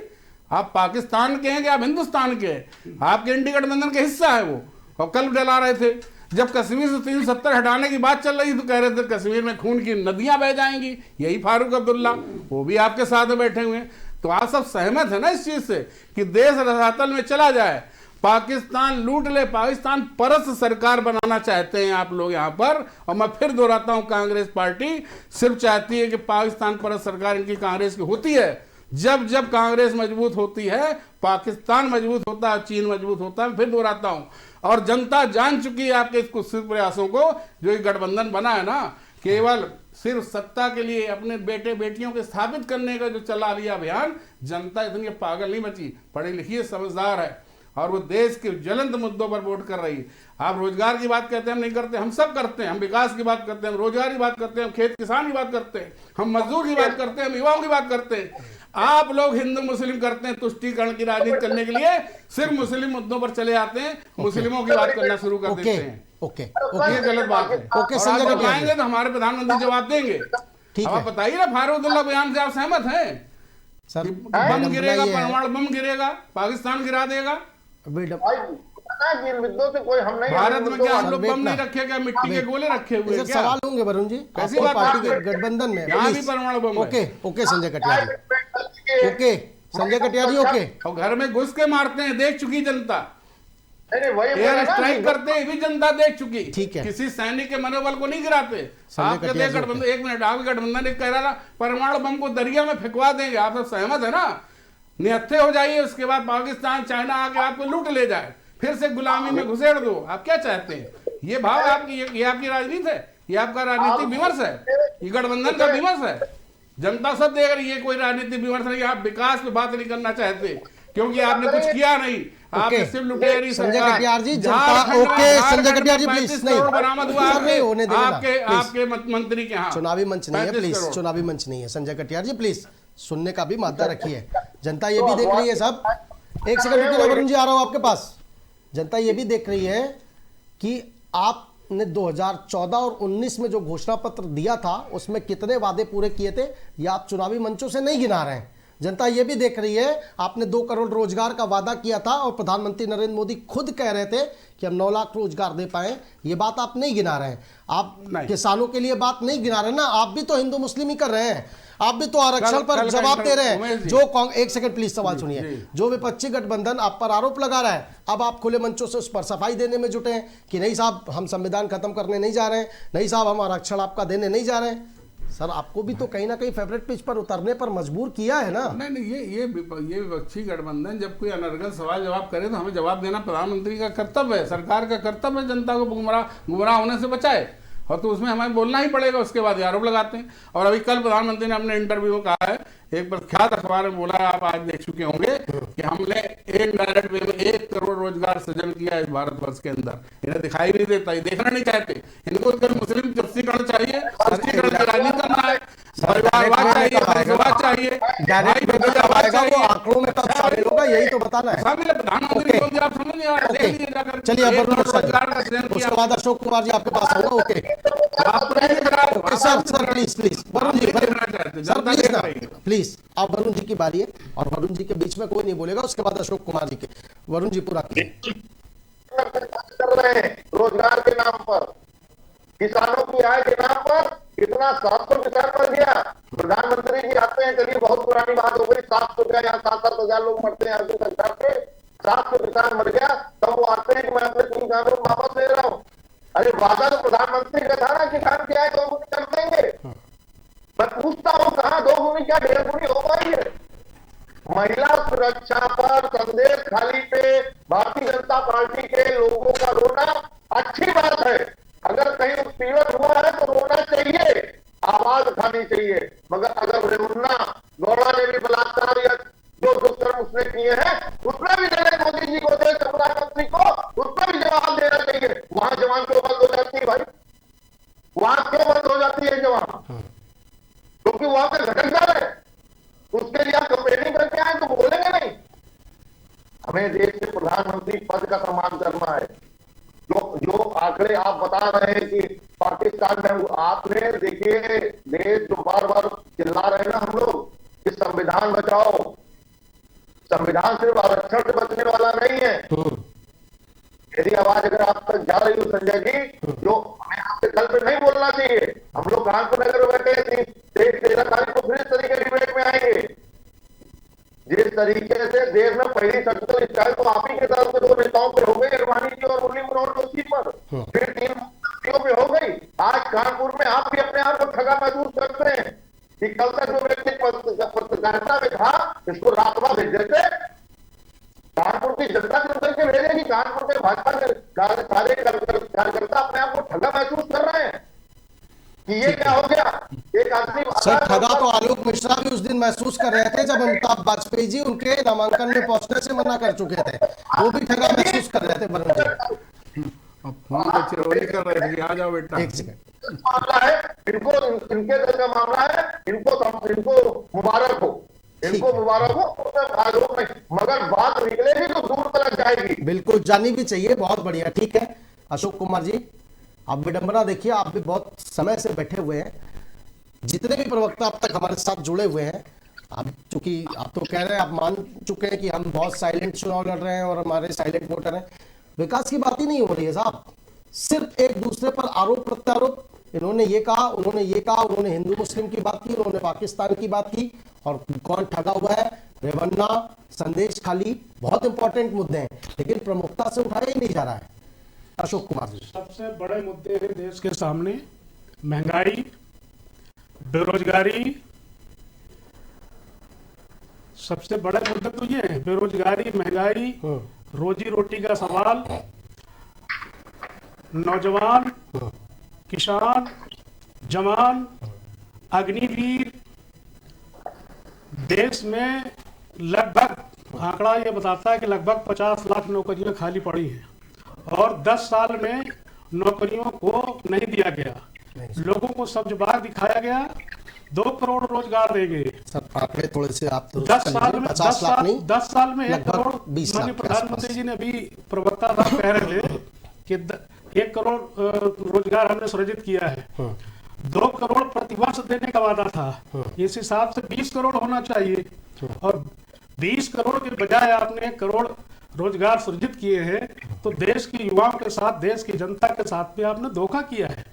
आप पाकिस्तान के हैं कि आप हिंदुस्तान के हैं? आपके इंडी गठबंधन का हिस्सा है वो, और कल डरा रहे थे। जब कश्मीर से 370 हटाने की बात चल रही तो कह रहे थे कश्मीर में खून की नदियां बह जाएंगी। यही फारूक अब्दुल्ला, वो भी आपके साथ में बैठे हुए हैं। तो आप सब सहमत है ना इस चीज से कि देश रसातल में चला जाए, पाकिस्तान लूट ले, पाकिस्तान परस्त सरकार बनाना चाहते हैं आप लोग यहाँ पर। और मैं फिर दोहराता हूँ, कांग्रेस पार्टी सिर्फ चाहती है कि पाकिस्तान परस्त सरकार इनकी कांग्रेस की होती है। जब जब कांग्रेस मजबूत होती है, पाकिस्तान मजबूत होता है, चीन मजबूत होता है। फिर दोहराता हूं, और जनता जान चुकी है आपके इस कुत्सित प्रयासों को। जो ये गठबंधन बना है ना, केवल सिर्फ सत्ता के लिए, अपने बेटे बेटियों के स्थापित करने का जो चला लिया अभियान, जनता इतनी पागल नहीं बची, पढ़ी लिखी है, समझदार है, और वो देश के ज्वलंत मुद्दों पर वोट कर रही है। आप रोजगार की बात कहते हैं, हम नहीं करते, हम सब करते हैं। हम विकास की बात करते हैं, हम रोजगार की बात करते हैं, हम खेत किसान की बात करते हैं, हम मजदूर की बात करते हैं, हम युवाओं की बात करते हैं। आप लोग हिंदू मुस्लिम करते हैं, तुष्टीकरण की राजनीति करने के लिए सिर्फ मुस्लिम मुद्दों पर चले आते हैं, मुस्लिमों की बात करना शुरू कर देते हैं। ओके ये गलत बात है। ओके, और संजय आप कटियार बताएंगे तो हमारे प्रधानमंत्री जवाब देंगे। ठीक अब है आप बताइए ना, फारूक अब्दुल्ला बयान से आप सहमत हैं? सर। बम गिरेगा, परमाणु बम गिरेगा, पाकिस्तान गिरा देगा। भाई पता है कि इन मुद्दों से कोई हम नहीं, भारत में क्या हम सर, लोग वेट बम ना। नहीं रखे क्या? मिट्टी के गोले रखे हुए सर हैं क्या? सवाल होंगे वरुण जी, कैसी आपको बात पार्टी है? के गठबंधन में यहाँ भी प्लीज। परमाणु बम है। ओके ओके संजय कटियार जी, ओके संजय कटियार जी, ओके। और घर में घुस के मारते हैं, देख चुकी जनता। नहीं वही बोला एयर ना स्ट्राइक कि- करते हैं, भी जनता देख चुकी। ठीक है। किसी सैनिक के मनोबल को नहीं गिराते। आप कहते कटियार हैं जी, गठबंधन, एक मिनट, आप गठबंधन एक कह रहा था परमाणु बम को दरिया में फेंकवा देंगे। आप सब सहमत है ना? निहत्थे हो जाइए, उसके बाद पाकिस्तान चाइना आके आपको लूट ले जाए, फिर से गुलामी में घुसेड़ दो। आप क्या चाहते हैं? ये भाव आपकी, ये आपकी राजनीति है, ये आपका राजनीतिक विमर्श है, ये गठबंधन का विमर्श है। जनता सब देख रही है, कोई राजनीतिक विमर्श नहीं। आप विकास पे बात नहीं करना चाहते क्योंकि आपने कुछ किया नहीं। आपने सिर्फ लुटेरी संजय सरकार। कटियार जी, जनता झारखंड में- ओके झारखंड संजय में कटियार जी 35 प्लीज नहीं, करोड़ बरामद हुआ सर नहीं होने देंगे ना, प्लीज। आपके मंत्री के यहाँ। चुनावी मंच नहीं है 35 प्लीज, करोड़। चुनावी मंच नहीं है संजय कटियार जी, प्लीज सुनने का भी मादा रखिए। जनता ये भी देख रही है सब, एक सेकंड रुकिए वरुण जी, आ रहा हूं आपके पास। जनता ये भी देख रही है कि आपने 2014 और 19 में जो घोषणा पत्र दिया था उसमें कितने वादे पूरे किए थे, ये आप चुनावी मंचों से नहीं गिना रहे हैं। जनता ये भी देख रही है, आपने 2 करोड़ रोजगार का वादा किया था और प्रधानमंत्री नरेंद्र मोदी खुद कह रहे थे कि हम 9 लाख रोजगार दे पाए, ये बात आप नहीं गिना रहे हैं। आप किसानों के लिए बात नहीं गिना रहे ना, आप भी तो हिंदू मुस्लिम ही कर रहे हैं, आप भी तो आरक्षण पर जवाब दे रहे हैं। जो एक सेकंड प्लीज सवाल सुनिए, जो विपक्षी गठबंधन आप पर आरोप लगा रहा है, अब आप खुले मंचों से उस पर सफाई देने में जुटे हैं कि नहीं साहब हम संविधान खत्म करने नहीं जा रहे हैं, नहीं साहब हम आरक्षण आपका देने नहीं जा रहे हैं। सर आपको भी तो कहीं ना कहीं फेवरेट पिच पर उतरने पर मजबूर किया है ना। नहीं, ये विपक्षी गठबंधन जब कोई अनर्गल सवाल जवाब करे तो हमें जवाब देना प्रधानमंत्री का कर्तव्य है, सरकार का कर्तव्य है, जनता को गुमराह होने से बचाए। और तो उसमें हमें बोलना ही पड़ेगा, उसके बाद आरोप लगाते हैं। और अभी कल प्रधानमंत्री ने अपने इंटरव्यू में कहा है, एक प्रख्यात अखबार में बोला है, आप आज देख चुके होंगे, कि हमने इनडायरेक्ट वे में 1 करोड़ रोजगार सृजन किया है भारतवर्ष के अंदर। इन्हें दिखाई नहीं देता, ये देखना नहीं चाहते। इनको केवल मुस्लिम तुष्टीकरण चाहिए, तुष्टीकरण की राजनीति करना है। परिवारवाद चाहिए, परिवारवाद चाहिए, डायरेक्ट भाई में कब आएगा वो आंकड़ों में कब शामिल होगा, यही तो बताना है। शामिल है प्रधानमंत्री योगी, आप समझ नहीं आ रहा, देख लीजिए जाकर। चलिए अब वरुण मिश्रा जी, रोजगार का सृजन किया, उसके बाद अशोक कुमार जी आपके पास होगा। ओके आपको नहीं दिख रहा है, okay, sir please Varun ji, नहीं देखना चाहते, सर जनता प्लीज देख ना, रही है। प्लीज आप, वरुण जी की बारी है और वरुण जी के बीच में कोई नहीं बोलेगा, उसके बाद अशोक कुमार जी के। वरुण जी पूरा कीजिए। कर रहे हैं रोजगार के नाम पर, किसानों की आय के नाम पर कितना 700 किसान मर गया। प्रधानमंत्री जी आते हैं, चलिए बहुत पुरानी बात हो गई, 700 क्या, यहाँ 7,000 लोग मरते हैं आपकी सरकार से, 700 किसान मर गया, तब वो आते हैं कि मैं अपने 3 कानून वापस ले रहा हूँ। अरे वादा तो प्रधानमंत्री का था ना, किसान की आय 2 गुनी कर देंगे। मैं पूछता हूँ कहाँ 2 गुनी क्या 1.5 गुनी हो पाई है? महिला सुरक्षा पर संदेश खाली पे भारतीय जनता पार्टी के लोगों का रोना अच्छी बात है, अगर कहीं उत्पीड़न हुआ है तो रोना चाहिए, आवाज उठानी चाहिए, मगर अगर रेमुन्ना गौड़ा ने भी बलात्कार या जो दुष्कर्म उसने किए हैं उसमें भी नरेंद्र मोदी जी को, देश प्रधानमंत्री को उसमें भी जवाब देना चाहिए। वहां जवान क्यों बंद हो जाती है भाई, वहां क्यों बंद हो जाती है जवान? क्योंकि वहां पे घटक जा रहे हैं, उसके लिए आप कंपेयरिंग करके आए तो बोलेंगे नहीं। हमें देश के प्रधानमंत्री पद का सम्मान करना है। जो आंकड़े आप बता रहे हैं कि पाकिस्तान में, आपने देखिए देश जो बार बार चिल्ला रहे हैं ना हम लोग कि संविधान बचाओ, संविधान सिर्फ आरक्षण से बचने वाला नहीं है। यदि आवाज अगर आप तक जा रही हो संजय जी, जो हमें आपके कल पे नहीं बोलना चाहिए, हम लोग कानपुर नगर में बैठे 13 तारीख को फिर इस तरीके डिबेट में आएंगे। जिस तरीके से देश में पहली सर्जिकल स्ट्राइक तो आप ही के तरफ से 2 नेताओं पे हो गई, अडवाणी जी और मुरली मनोहर जोशी पर, फिर 3 मंत्रियों पे हो गई। आज कानपुर में आप भी अपने आप को ठगा महसूस करते हैं कि कल तक जो व्यक्ति पत्रकारिता में था इसको रातवा भेज देते। कानपुर की जनता के अंदर के भेजे कि कानपुर के भाजपा के सारे कार्यकर्ता अपने आप को ठगा महसूस कर रहे हैं कि ये क्या हो गया। एक आदमी सर ठगा तो आलोक मिश्रा भी उस दिन महसूस कर रहे थे जब अमिताभ वाजपेयी जी उनके नामांकन में पहुंचने से मना कर चुके थे, वो भी ठगा महसूस कर रहे थे वरुण जी। अब फोन पे चिरौली कर रहे थे कि आ जाओ बेटा। एक सेकंड, मामला है, इनको इनके दिल का मामला है, इनको मुबारक हो, इनको मुबारक हो, उसमें आरोप नहीं, मगर बात निकलेगी तो दूर तक जाएगी। बिल्कुल जानी भी चाहिए, बहुत बढ़िया, ठीक है। अशोक कुमार जी आप विडंबना देखिए, आप भी बहुत समय से बैठे हुए हैं, जितने भी प्रवक्ता अब तक हमारे साथ जुड़े हुए हैं, अब चूंकि आप तो कह रहे हैं, आप मान चुके हैं कि हम बहुत साइलेंट चुनाव लड़ रहे हैं और हमारे साइलेंट वोटर हैं, विकास की बात ही नहीं हो रही है साहब, सिर्फ एक दूसरे पर आरोप प्रत्यारोप। इन्होंने ये कहा, उन्होंने ये कहा, उन्होंने हिंदू मुस्लिम की बात की, उन्होंने पाकिस्तान की बात की, और कौन ठगा हुआ है, रेवन्ना, संदेश खाली, बहुत इंपॉर्टेंट मुद्दे हैं, लेकिन प्रमुखता से उठाया ही नहीं जा रहा है। अशोक कुमार जी, सबसे बड़े मुद्दे हैं देश के सामने महंगाई, बेरोजगारी, सबसे बड़े मुद्दे तो ये हैं, बेरोजगारी, महंगाई, रोजी रोटी का सवाल, नौजवान, किसान, जवान, अग्निवीर। देश में लगभग आंकड़ा ये बताता है कि लगभग 50 लाख नौकरियां खाली पड़ी हैं और 10 साल में नौकरियों को नहीं दिया गया, लोगों को सब्जबाग दिखाया गया। 2 करोड़ रोजगार देंगे सर आंकड़े थोड़े से आप 10 साल में, 50 लाख नहीं, 10 साल में 1 लगभग करोड़। 20 लाख माननीय के प्रधानमंत्री आसपास। जी ने अभी प्रवक्ता साहब कह रहे थे कि 1 करोड़ रोजगार हमने सृजित किया है, 2 करोड़ प्रतिवर्ष देने का वादा था, इस हिसाब से 20 करोड़ होना चाहिए, और 20 करोड़ के बजाय आपने 1 करोड़ रोजगार सृजित किए हैं, तो देश के युवाओं के साथ, देश की जनता के साथ भी आपने धोखा किया है।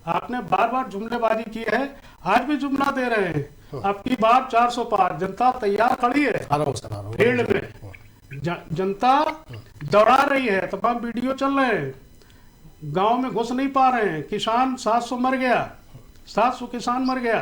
आपने बार बार जुमलेबाजी की है, आज भी जुमला दे रहे हैं। अब की बार 400 पार, जनता तैयार खड़ी है फील्ड में, जनता दौड़ा रही है, तमाम वीडियो चल रहे हैं, गांव में घुस नहीं पा रहे हैं, किसान 700 मर गया, 700 किसान मर गया।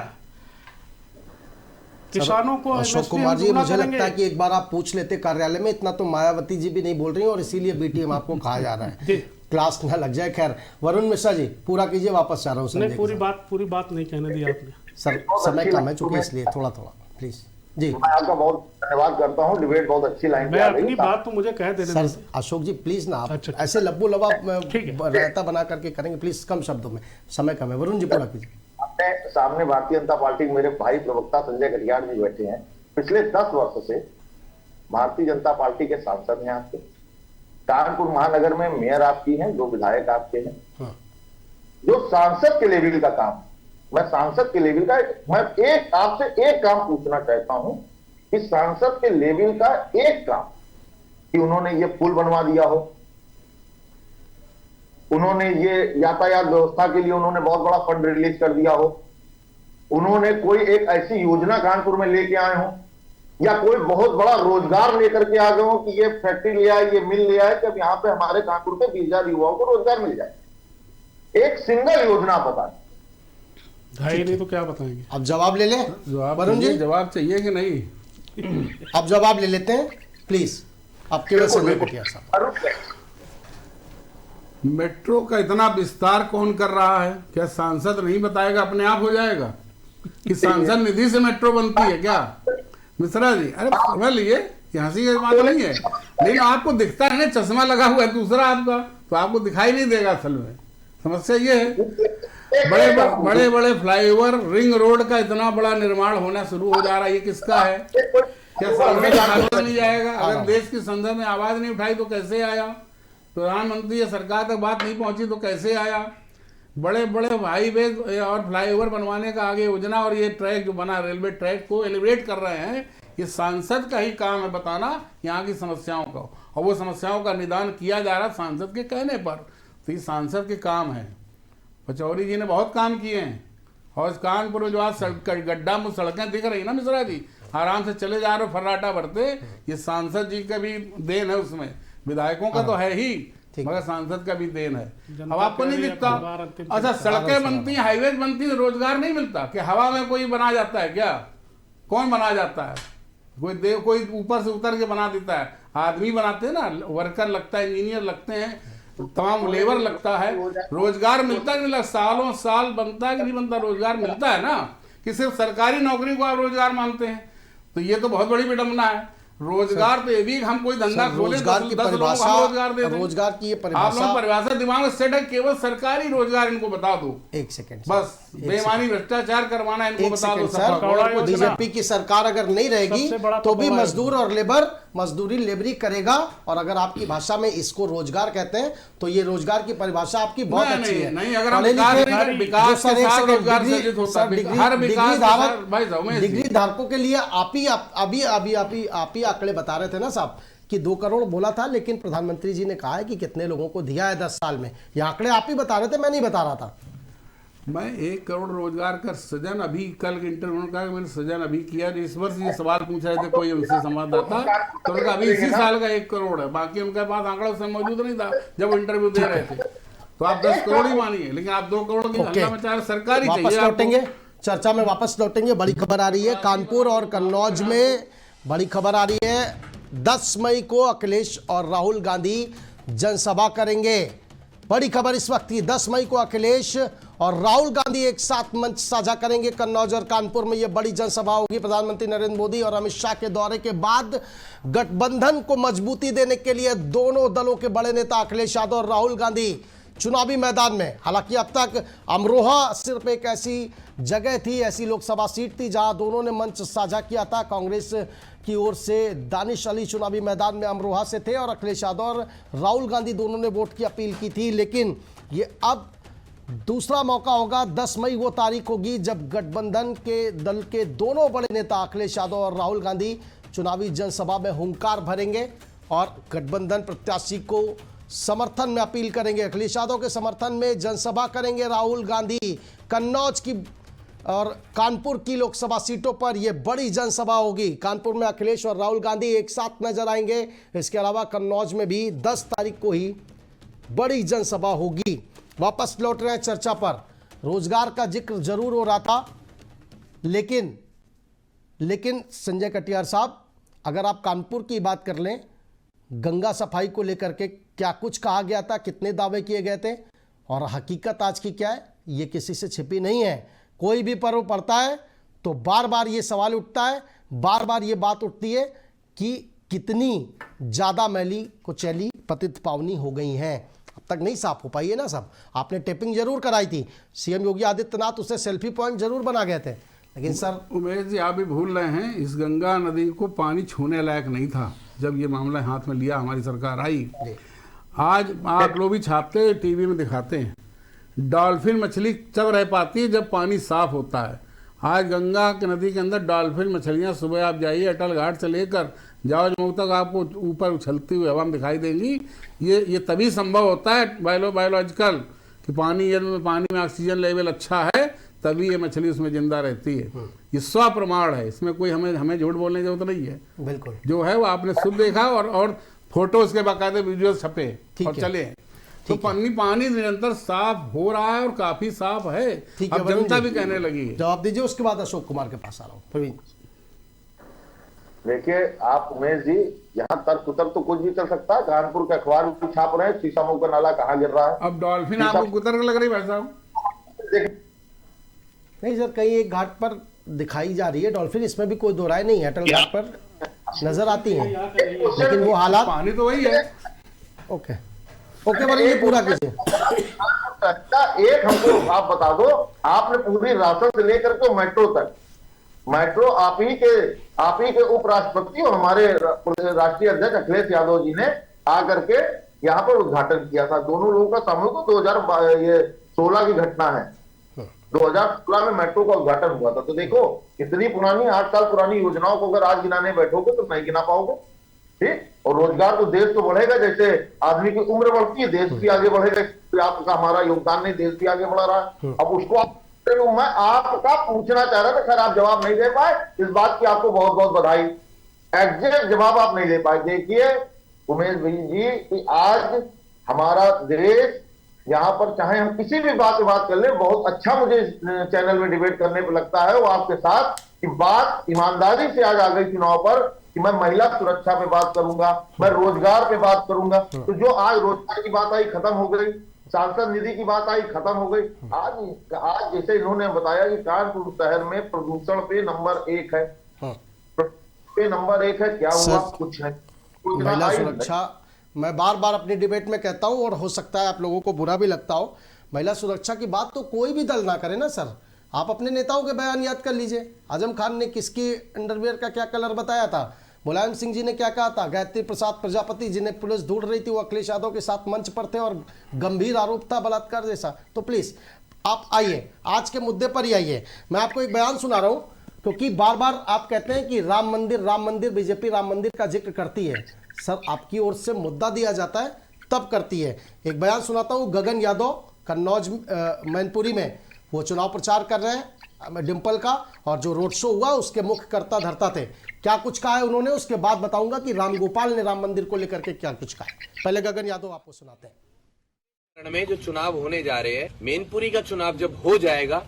किसानों को अशोक कुमार जी, मुझे लगता है कि एक बार आप पूछ लेते कार्यालय में, इतना तो मायावती जी भी नहीं बोल रही हैं और इसीलिए बीटीएम आपको कहा जा रहा है, क्लास ना लग जाए। खैर वरुण मिश्रा जी पूरा कीजिए, वापस जा रहा हूँ। नहीं, पूरी बात नहीं कहने दी आपने सर, समय कम है चूंकि, इसलिए थोड़ा प्लीज जी। मैं आपका बहुत धन्यवाद करता हूँ, डिबेट बहुत अच्छी लाइन मैं अपनी बात तो मुझे कह देने सर। अशोक जी प्लीज ना, आप अच्छा। ऐसे लब्बो लबा रहता बना करके करेंगे प्लीज, कम शब्दों में, समय कम है। वरुण जी पूरा कीजिए। सामने भारतीय जनता पार्टी के मेरे भाई प्रवक्ता संजय कटियार जी बैठे हैं। पिछले 10 वर्ष से भारतीय जनता पार्टी के सांसद हैं आपके, कानपुर महानगर में मेयर आपकी हैं, 2 विधायक आपके हैं। हाँ। जो सांसद के लेवल का काम, मैं सांसद के लेवल का, मैं एक आपसे एक काम पूछना चाहता हूं कि सांसद के लेवल का एक काम कि उन्होंने ये पुल बनवा दिया हो, उन्होंने ये यातायात व्यवस्था के लिए उन्होंने बहुत बड़ा फंड रिलीज कर दिया हो, उन्होंने कोई एक ऐसी योजना कानपुर में लेके आए हो, या कोई बहुत बड़ा रोजगार लेकर के आ गए हो कि ये फैक्ट्री ले आए, ये मिल ले आए कि अब यहां पे हमारे कानपुर के 20,000 युवाओं को रोजगार मिल जाए। एक सिंगल योजना बताएं। है ही नहीं तो क्या बताएंगे। अब जवाब ले लें जवाब वरुण जी, जवाब चाहिए कि नहीं? अब जवाब ले लेते हैं प्लीज, आपके वजह संजय कटियार साहब। मेट्रो का इतना विस्तार कौन कर रहा है? क्या सांसद नहीं बताएगा, अपने आप हो जाएगा कि सांसद निधि से मेट्रो बनती है क्या? मिश्रा जी, अरे समझ लिए, हंसी की बात नहीं है, लेकिन आपको दिखता है ना, चश्मा लगा हुआ है दूसरा आपका, तो आपको दिखाई नहीं देगा। असल में समस्या ये है, बड़े बड़े फ्लाईओवर, रिंग रोड का इतना बड़ा निर्माण होना शुरू हो जा रहा है, ये किसका है? क्या सांसद आवाज नहीं जाएगा? अगर देश की संसद में आवाज नहीं उठाई तो कैसे आया? प्रधानमंत्री या सरकार तक बात नहीं पहुंची तो कैसे आया? बड़े बड़े हाईवे और फ्लाईओवर बनवाने का आगे योजना, और ये ट्रैक जो बना, रेलवे ट्रैक को एलिवेट कर रहे हैं, ये सांसद का ही काम है बताना यहाँ की समस्याओं का, और वो समस्याओं का निदान किया जा रहा सांसद के कहने पर। तो ये सांसद के काम है। पचौरी जी ने बहुत काम किए हैं, और कानपुर में जो आज गड्ढा में सड़कें दिख रही ना मिश्रा जी, आराम से चले जा रहे हो फर्राटा भरते, ये सांसद जी का भी देन है उसमें, विधायकों का तो है ही, मगर सांसद का भी देन है। अब आपको नहीं दिखता? अच्छा, सड़कें बनती हैं, हाईवे बनती हैं, रोजगार नहीं मिलता कि हवा में कोई बना जाता है क्या? कौन बना जाता है? कोई ऊपर से उतर के बना देता है? आदमी बनाते हैं ना, वर्कर लगता है, इंजीनियर लगते हैं, तमाम लेबर लगता है। रोजगार मिलता है नहीं, सालों साल बनता है कि नहीं बनता? रोजगार मिलता है ना, कि सिर्फ सरकारी नौकरी को आप रोजगार मानते हैं? तो ये तो बहुत बड़ी विडंबना है। रोजगार तो ये भी हम कोई धंधा खोले, रोजगार की परिभाषा, रोजगार दे दें। रोजगार की ये आप लोग परिभाषा, परिभाषा दिमाग में सेट है, केवल सरकारी रोजगार इनको बता दो, एक सेकंड बस बेईमानी भ्रष्टाचार करवाना इनको एक बता दो। सेकंड सर, बीजेपी की सरकार अगर नहीं रहेगी सबसे बड़ा तो भी पकौड़ा है। मजदूर और लेबर मजदूरी लेबरी करेगा। और अगर आपकी भाषा में इसको रोजगार कहते हैं तो ये रोजगार की परिभाषा आपकी बहुत अच्छी है। नहीं, अगर हम पढ़े लिखे विकास जो सर के एक साथ सेकंड, रोजगार डिग्री- सृजित होता सर, है, डिग्री- हर डिग्री विकास के धारक- साथ- भाई रमेश जी, डिग्री धारकों के लिए आप ही आंकड़े बता रहे थे ना साहब कि 2 करोड़ बोला था, लेकिन प्रधानमंत्री जी ने कहा है कि कितने लोगों को दिया है 10 साल में। ये आंकड़े आप ही बता रहे थे, मैं नहीं बता रहा था। मैं 1 करोड़ रोजगार का सृजन अभी कल के इंटरव्यू में कहा कि मैंने सृजन अभी किया। इस वर्ष ये सवाल पूछ रहे थे कोई उनसे संवाददाता, तो उनका अभी इसी साल का 1 करोड़ है, बाकी उनके पास आंकड़ा उस समय मौजूद नहीं था जब इंटरव्यू दे रहे थे। तो आप 10 करोड़ ही मानिए, लेकिन आप 2 करोड़ की हंगामा में 4 सरकारी वापस चाहिए। लौटेंगे, चर्चा में वापस लौटेंगे। बड़ी खबर आ रही है कानपुर और कन्नौज में, बड़ी खबर आ रही है 10 मई को अखिलेश और राहुल गांधी जनसभा करेंगे। बड़ी खबर इस वक्त की, 10 मई को अखिलेश और राहुल गांधी एक साथ मंच साझा करेंगे। कन्नौज और कानपुर में यह बड़ी जनसभा होगी। प्रधानमंत्री नरेंद्र मोदी और अमित शाह के दौरे के बाद गठबंधन को मजबूती देने के लिए दोनों दलों के बड़े नेता अखिलेश यादव और राहुल गांधी चुनावी मैदान में। हालांकि अब तक अमरोहा सिर्फ एक ऐसी जगह थी, ऐसी लोकसभा सीट थी जहां दोनों ने मंच साझा किया था। कांग्रेस की ओर से दानिश अली चुनावी मैदान में अमरोहा से थे और अखिलेश यादव और राहुल गांधी दोनों ने वोट की अपील की थी। लेकिन ये अब दूसरा मौका होगा। 10 मई वो तारीख होगी जब गठबंधन के दल के दोनों बड़े नेता अखिलेश यादव और राहुल गांधी चुनावी जनसभा में हुंकार भरेंगे और गठबंधन प्रत्याशी को समर्थन में अपील करेंगे। अखिलेश यादव के समर्थन में जनसभा करेंगे राहुल गांधी। कन्नौज की और कानपुर की लोकसभा सीटों पर यह बड़ी जनसभा होगी। कानपुर में अखिलेश और राहुल गांधी एक साथ नजर आएंगे। इसके अलावा कन्नौज में भी 10 तारीख को ही बड़ी जनसभा होगी। वापस लौट रहे हैं चर्चा पर। रोजगार का जिक्र जरूर हो रहा था, लेकिन संजय कटियार साहब, अगर आप कानपुर की बात कर लें, गंगा सफाई को लेकर के क्या कुछ कहा गया था, कितने दावे किए गए थे और हकीकत आज की क्या है, ये किसी से छिपी नहीं है। कोई भी पर्व पड़ता है तो बार बार ये सवाल उठता है, बार बार ये बात उठती है कि कितनी ज़्यादा मैली कुचैली पतित पावनी हो गई हैं। अब तक नहीं साफ हो पाई है ना सब। आपने टेपिंग जरूर कराई थी, सीएम योगी आदित्यनाथ उसे सेल्फी पॉइंट जरूर बना गए थे, लेकिन सर उमेश जी आप भी भूल रहे हैं, इस गंगा नदी को पानी छूने लायक नहीं था जब ये मामला हाथ में लिया हमारी सरकार आई। आज आप लोग भी छापते टीवी में दिखाते हैं, डॉल्फिन मछली तब रह पाती है जब पानी साफ होता है। आज गंगा की नदी के अंदर डॉल्फिन मछलियां, सुबह आप जाइए अटल घाट से लेकर जाओ जम्मू तक आपको ऊपर उछलती हुई हवा में दिखाई देंगी। ये तभी संभव होता है बायोलॉजिकल कि पानी में ऑक्सीजन लेवल अच्छा है, तभी ये मछली उसमें जिंदा रहती है। ये स्वप्रमाण है, इसमें कोई हमें झूठ बोलने की जरूरत नहीं है। बिल्कुल जो है वो आपने खुद देखा और फोटो उसके बाकायदे वीडियो छपे और चले। तो पानी निरंतर साफ हो रहा है और काफी साफ है। अब जनता भी कहने लगी है। जवाब दीजिए, उसके बाद अशोक कुमार के पास आ रहा हूँ। प्रवीण देखिए आप उमेश जी, यहाँ तर्क उतर तो कुछ भी चल सकता है। कानपुर के अखबार भी छाप रहे हैं शीशामऊ का नाला कहाँ गिर रहा है। अब डॉल्फिन आपको कुतर लग रही भाई साहब? नहीं सर, कहीं एक घाट पर दिखाई जा रही है डॉल्फिन, इसमें भी कोई दो राय नहीं है। अटल घाट पर नजर आती है, लेकिन वो हालात पानी तो वही है। ओके वरुण ये पूरा कीजिए। एक हमको आप बता दो, आपने पूरी राशन से लेकर के मेट्रो तक, मेट्रो आप ही के उपराष्ट्रपति और हमारे राष्ट्रीय अध्यक्ष अखिलेश यादव जी ने आकर के यहाँ पर उद्घाटन किया था। दोनों लोगों का सामूहिक 2016 की घटना है। 2016 में मेट्रो का उद्घाटन हुआ था। तो देखो कितनी पुरानी, 8 साल पुरानी योजनाओं को अगर आज गिनाने बैठोगे तो नहीं गिना पाओगे। ठीक, और रोजगार तो देश तो बढ़ेगा, जैसे आदमी की उम्र बढ़ती है देश भी आगे बढ़ेगा। आपका हमारा योगदान नहीं, देश भी आगे बढ़ रहा है। अब उसको मैं आपका पूछना चाह रहा था, खैर आप जवाब नहीं दे पाए, इस बात की आपको बहुत बहुत बधाई। एग्जैक्ट जवाब आप नहीं दे पाए। देखिए उमेश भाई जी कि आज हमारा देश यहाँ पर, चाहे हम किसी भी बात पे बात कर ले, बहुत अच्छा मुझे इस चैनल में डिबेट करने पर लगता है वो आपके साथ कि बात ईमानदारी से आज आ गई चुनाव पर कि मैं महिला सुरक्षा पे बात करूंगा, मैं रोजगार पे बात करूंगा। तो जो आज रोजगार की बात आई खत्म हो गई, सांसद निधि की बात आई खत्म हो गई। आज जैसे इन्होंने बताया कि कानपुर शहर में प्रदूषण पे नंबर 1 है, पे नंबर 1 है, क्या हुआ? कुछ है। महिला सुरक्षा मैं बार बार अपनी डिबेट में कहता हूं, और हो सकता है आप लोगों को बुरा भी लगता हो, महिला सुरक्षा की बात तो कोई भी दल ना करे ना सर। आप अपने नेताओं के बयान याद कर लीजिए। आजम खान ने किसकी अंडरवियर का क्या कलर बताया था, मुलायम सिंह जी ने क्या कहा था, गायत्री प्रसाद प्रजापति जिन्हें पुलिस ढूंढ रही थी वो अखिलेश यादव के साथ मंच पर थे और गंभीर आरोप था बलात्कार जैसा। तो प्लीज आप आइए, आज के मुद्दे पर ही आइए। मैं आपको एक बयान सुना रहा हूं, क्योंकि बार बार आप कहते हैं कि राम मंदिर, बीजेपी राम मंदिर का जिक्र करती है। सर आपकी ओर से मुद्दा दिया जाता है तब करती है। एक बयान सुनाता हूं, गगन यादव कन्नौज मैनपुरी में वो चुनाव प्रचार कर रहे हैं डिम्पल का, और जो रोड शो हुआ उसके मुख्य कर्ता धर्ता थे। क्या कुछ कहा है उन्होंने, उसके बाद बताऊंगा कि रामगोपाल ने राम मंदिर को लेकर के क्या कुछ कहा। पहले गगन यादव आपको सुनाते हैं। में जो चुनाव होने जा रहे हैं, मैनपुरी का चुनाव जब हो जाएगा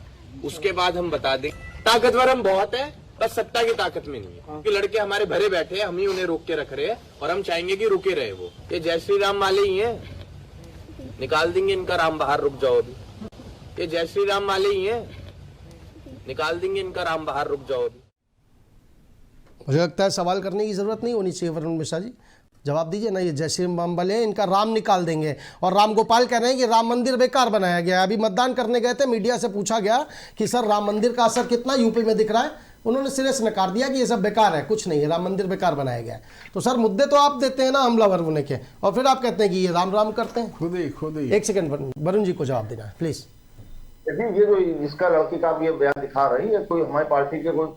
उसके बाद हम बता दें। ताकतवर हम बहुत है, बस सत्ता की ताकत में नहीं है, क्योंकि लड़के हमारे भरे बैठे हैं, हम ही उन्हें रोक के रख रहे हैं और हम चाहेंगे कि रुके रहे वो। ये जय श्री राम वाले ही हैं, निकाल देंगे इनका राम बाहर, रुक जाओ अभी। ये जय श्री राम वाले ही हैं, निकाल देंगे इनका राम बाहर, रुक जाओ अभी। मुझे लगता है सवाल करने की जरूरत नहीं होनी चाहिए। वरुण मिश्रा जी जवाब दीजिए ना, ये जय श्री राम वाले हैं, इनका राम निकाल देंगे। और राम गोपाल कह रहे हैं कि राम मंदिर बेकार बनाया गया। अभी मतदान करने गए थे, मीडिया से पूछा गया कि सर राम मंदिर का असर कितना यूपी में दिख रहा है, उन्होंने सिरे से नकार दिया कि ये सब बेकार है, कुछ नहीं है, राम मंदिर बेकार बनाया गया है। तो सर मुद्दे तो आप देते हैं ना हमलावर होने के, और फिर आप कहते हैं कि ये राम राम करते हैं। खुद ही एक सेकंड वरुण जी को जवाब देना है प्लीज। ये जो इसका लड़की का ये बयान दिखा रही है, कोई हमारी पार्टी के कोई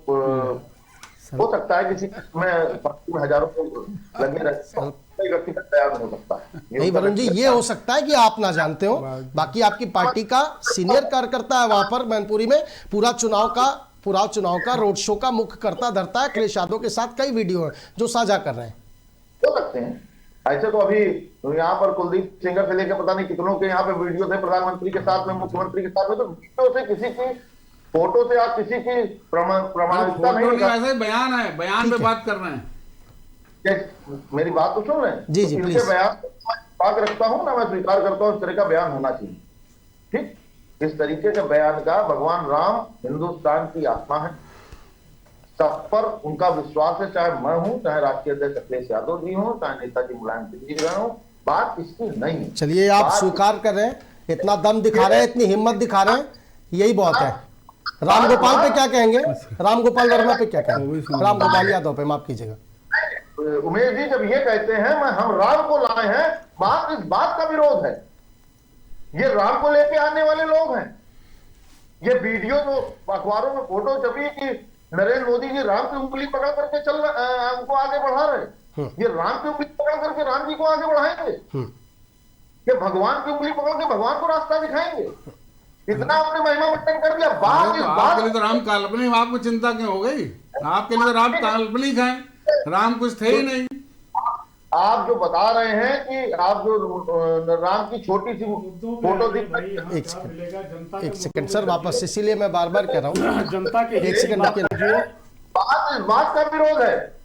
हो सकता है किसी में पार्टी में हजारों लोग लगे रहते, व्यक्तिगत बयान हो सकता है। नहीं वरुण जी, ये हो सकता है कि आप ना जानते हो, बाकी आपकी पार्टी का सीनियर कार्यकर्ता है वहां पर मैनपुरी में, पूरा चुनाव का रोड शो का मुख्य कर्ता धरता है। अखिलेश यादव के साथ कई वीडियो है जो साझा कर रहे हैं। हो सकते हैं ऐसे। तो अभी यहाँ पर कुलदीप सिंगर से लेकर पता नहीं कितनों के यहाँ पे वीडियो थे, प्रधानमंत्री के साथ में, मुख्यमंत्री के साथ में। तो वीडियो से किसी की, फोटो से आप किसी की प्रमाणिकता नहीं। बयान है, बयान पे बात कर रहे हैं। मेरी बात तो सुन रहे हैं जी जी, इनके बयान बात रखता हूँ ना, मैं स्वीकार करता हूँ इस तरह का बयान होना चाहिए। ठीक, इस तरीके के बयान का, भगवान राम हिंदुस्तान की आत्मा है, सब पर उनका विश्वास है, चाहे मैं हूं, चाहे राष्ट्रीय अध्यक्ष अखिलेश यादव जी हो, चाहे नेताजी मुलायम सिंह जी रहे हो, बात इसकी नहीं है। चलिए, आप बात- स्वीकार कर रहे हैं, इतना दम दिखा रहे हैं, इतनी हिम्मत दिखा रहे हैं, यही बहुत है। राम गोपाल पे क्या कहेंगे? राम गोपाल वर्मा पे क्या कहेंगे? राम गोपाल यादव पे, माफ कीजिएगा। उमेश जी जब ये कहते हैं हम राम को लाए हैं, बात इस बात का विरोध है। ये राम को लेके आने वाले लोग हैं। ये वीडियो जो अखबारों में फोटो छपी कि नरेंद्र मोदी जी राम की उंगली पकड़ करके चल हमको आगे बढ़ा रहे, ये राम की उंगली पकड़ करके राम जी को आगे बढ़ाएंगे, ये भगवान की उंगली पकड़ के भगवान को रास्ता दिखाएंगे। इतना आपने महिमा मंडन कर दिया। बात तो इस आपके लिए बात तो राम काल्पनिक, आपको चिंता क्यों हो गई? आपके लिए तो राम काल्पनिक है, राम कुछ थे ही नहीं। आप जो बता रहे हैं कि आप जो राम की छोटी सी फोटो दिख, एक सेकंड सर, वापस, इसीलिए मैं बार बार कह रहा हूँ, जनता के एक सेकंड बात रखिए। कीजिए। बात इस बात का विरोध है।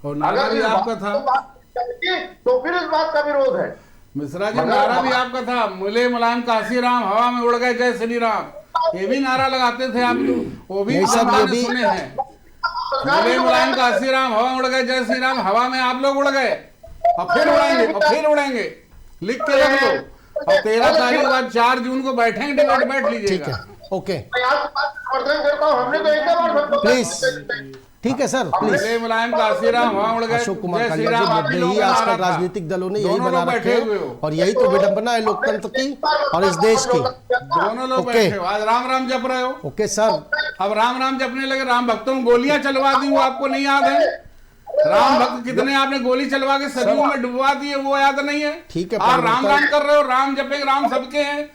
और नारा भी इस आपका बात था, को बात करेंगे, तो फिर इस बात का विरोध है। मिश्रा जी, नारा भी आपका था, मुले मुलायम काशी राम, हवा में उड़ गए जय श्री राम। ये भी नारा लगाते थे आप लोग, वो भी नहीं सर, जनता ये ने भी- सुने हैं। मुले मुलायम काशी राम, हवा में उड़ गए जय श्री राम, हवा में आप लोग उड़ गए और फिर उड़ेंगे और फिर उड़ेंगे, लिख के रख लो। और 13 तारीख के बाद 4 जून को बैठेंगे, डिबेट बैठ ठीक लीजिएगा। है, ओके, मैं आपकी बात का समर्थन करता हूं। हमने तो एक ही बार सबको प्लीज, ठीक है सर, प्लीज। मुले मुलायम काशी राम, हवा उड़ गए अशोक कुमार जय श्री कालिया राम, जी, आप मुद्दे लोगों ही का आजकल नारा था। राजनीतिक दलों ने यही दोनों बना लोग रखे बैठे हुए हैं, हो, और यही तो विडंबना है लोकतंत्र की और इस देश की। दोनों लोग ओके। बैठे हो, आज राम राम जप रहे हो। ओके सर, अब राम राम जपने लगे, राम भक्तों को गोलियां चलवा दी, वो आपको नहीं याद है? राम भक्त कितने आपने गोली चलवा के सदियों में डुबवा दिए, वो याद नहीं है? ठीक है, आप राम परिवर्तन- राम कर रहे हो, राम जपेंगे, राम सबके हैं।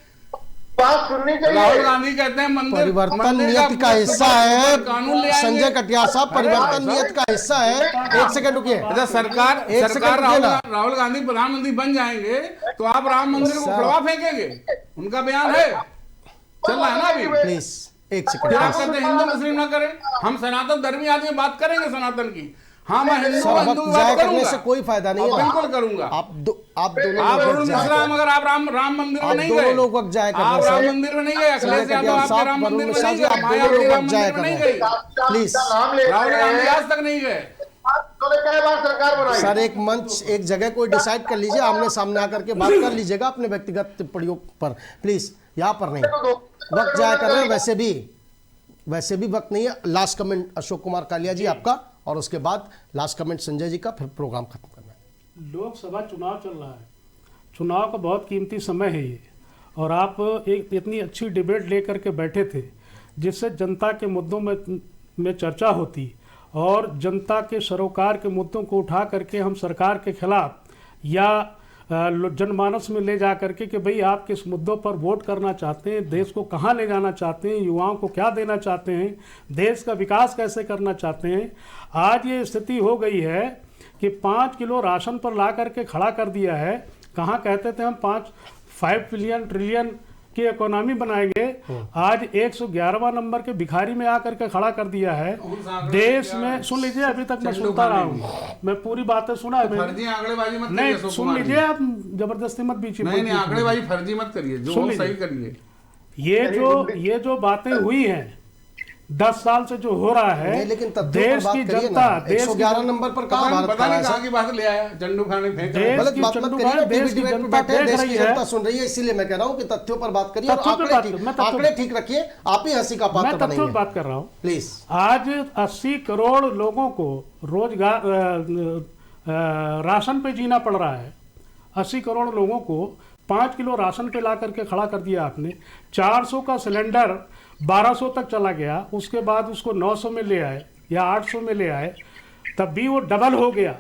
बात सुननी राहुल चाहिए। गांधी कहते हैं मंदिर परिवर्तन मंदिर नियत का हिस्सा है। कानून ले आएंगे। संजय कटियार साहब, परिवर्तन भाई नियत का हिस्सा है। एक सेकंड रुकिए। अच्छा, सरकार एक सरकार सेकंड रुकिए ना। राहुल गांधी प्रधानमंत्री बन जाएंगे तो आप राम मंदिर को उखड़वा फेंकेंगे? उनका बयान है, चल रहा है ना अभी। प्लीज, एक सेकंड फिर आप प्लीज। कहते हैं हिंदू मुस्लिम ना करें, हम सनातन धर्मी आदमी बात करेंगे सनातन की। हाँ, मैं हिंदू सर, हिंदू वक्त बात जाया करने करूंगा, से कोई फायदा नहीं है ना। बिल्कुल करूंगा। आप दोनों आप लोग अरुण वक्त जाया मिश्रा, करें। मगर आप राम मंदिर में आप नहीं दोनों गए। लोग वक्त जाया कर आप रहे हैं, राम सर। मंदिर में नहीं गए, संजय अखिलेश यादव कटियार आपके साहब, राम वरुण मंदिर में मिश्रा नहीं जी, गए, आप दोनों मायावती लोग राम वक्त जाया मंदिर में कर नहीं रहे गई, हैं। प्लीज नाम ले राहुल गांधी रहे आज तक नहीं गए। हैं। कई बार सरकार बनाई। सर, एक मंच, एक जगह कोई डिसाइड कर लीजिए, आमने सामने आकर के बात कर लीजिएगा अपने व्यक्तिगत टिप्पणियों पर, प्लीज, यहाँ पर नहीं। वक्त जाया कर रहे हैं, वैसे भी वक्त नहीं है। लास्ट कमेंट अशोक कुमार कालिया जी आपका, और उसके बाद लास्ट कमेंट संजय जी का, फिर प्रोग्राम खत्म करना है। लोकसभा चुनाव चल रहा है, चुनाव का बहुत कीमती समय है ये, और आप एक इतनी अच्छी डिबेट लेकर के बैठे थे जिससे जनता के मुद्दों में चर्चा होती और जनता के सरोकार के मुद्दों को उठा करके हम सरकार के खिलाफ या जनमानस में ले जा करके कि भाई आप किस मुद्दों पर वोट करना चाहते हैं, देश को कहाँ ले जाना चाहते हैं, युवाओं को क्या देना चाहते हैं, देश का विकास कैसे करना चाहते हैं। आज ये स्थिति हो गई है कि 5 किलो राशन पर ला करके खड़ा कर दिया है। कहाँ कहते थे हम 5 बिलियन ट्रिलियन की इकोनॉमी बनाएंगे, आज 111वां नंबर के भिखारी में आकर के खड़ा कर दिया है देश में। सुन लीजिए, अभी तक मैं सुनता रहा हूँ, मैं पूरी बातें सुना है मैंने। फर्जी आंकड़ेबाजी मत करिए नहीं, अशोक सुन कुमार जी। लीजिए, आप जबरदस्ती मत बीच में। नहीं, आंकड़ेबाजी फर्जी मत करिए, जो सुन हो लीजिए। सही करिए। ये जो बातें हुई हैं 10 साल से जो हो रहा है, नहीं, लेकिन तथ्यों पर देश बात की करिए जनता, ना। 111 नंबर पर कहाँ भारत पता खड़ा नहीं है कहाँ सर? की बात ले आया, चंडू खाने फेंक देश रहे। गलत की बात मत चंडू करिए ना। देश टीवी की डिबेट पे जनता बैठे हैं, देख देश रही की है। जनता सुन रही है, इसीलिए मैं कह रहा हूँ कि तथ्यों पर बात करिए और तथ्यों पे बात करो, मैं तथ्यों- आंकड़े ठीक रखिए। आप ही हंसी का मैं पात्र तथ्यों की बनेंगे, बात कर रहा हूँ। प्लीज। आज 80 करोड़ लोगों को रोजगार राशन पे जीना पड़ रहा है। 80 करोड़ लोगों को 5 किलो राशन पे ला करके खड़ा कर दिया आपने। 400 का सिलेंडर 1200 तक चला गया, उसके बाद उसको 900 में ले आए या 800 में ले आए, तब भी वो डबल हो गया।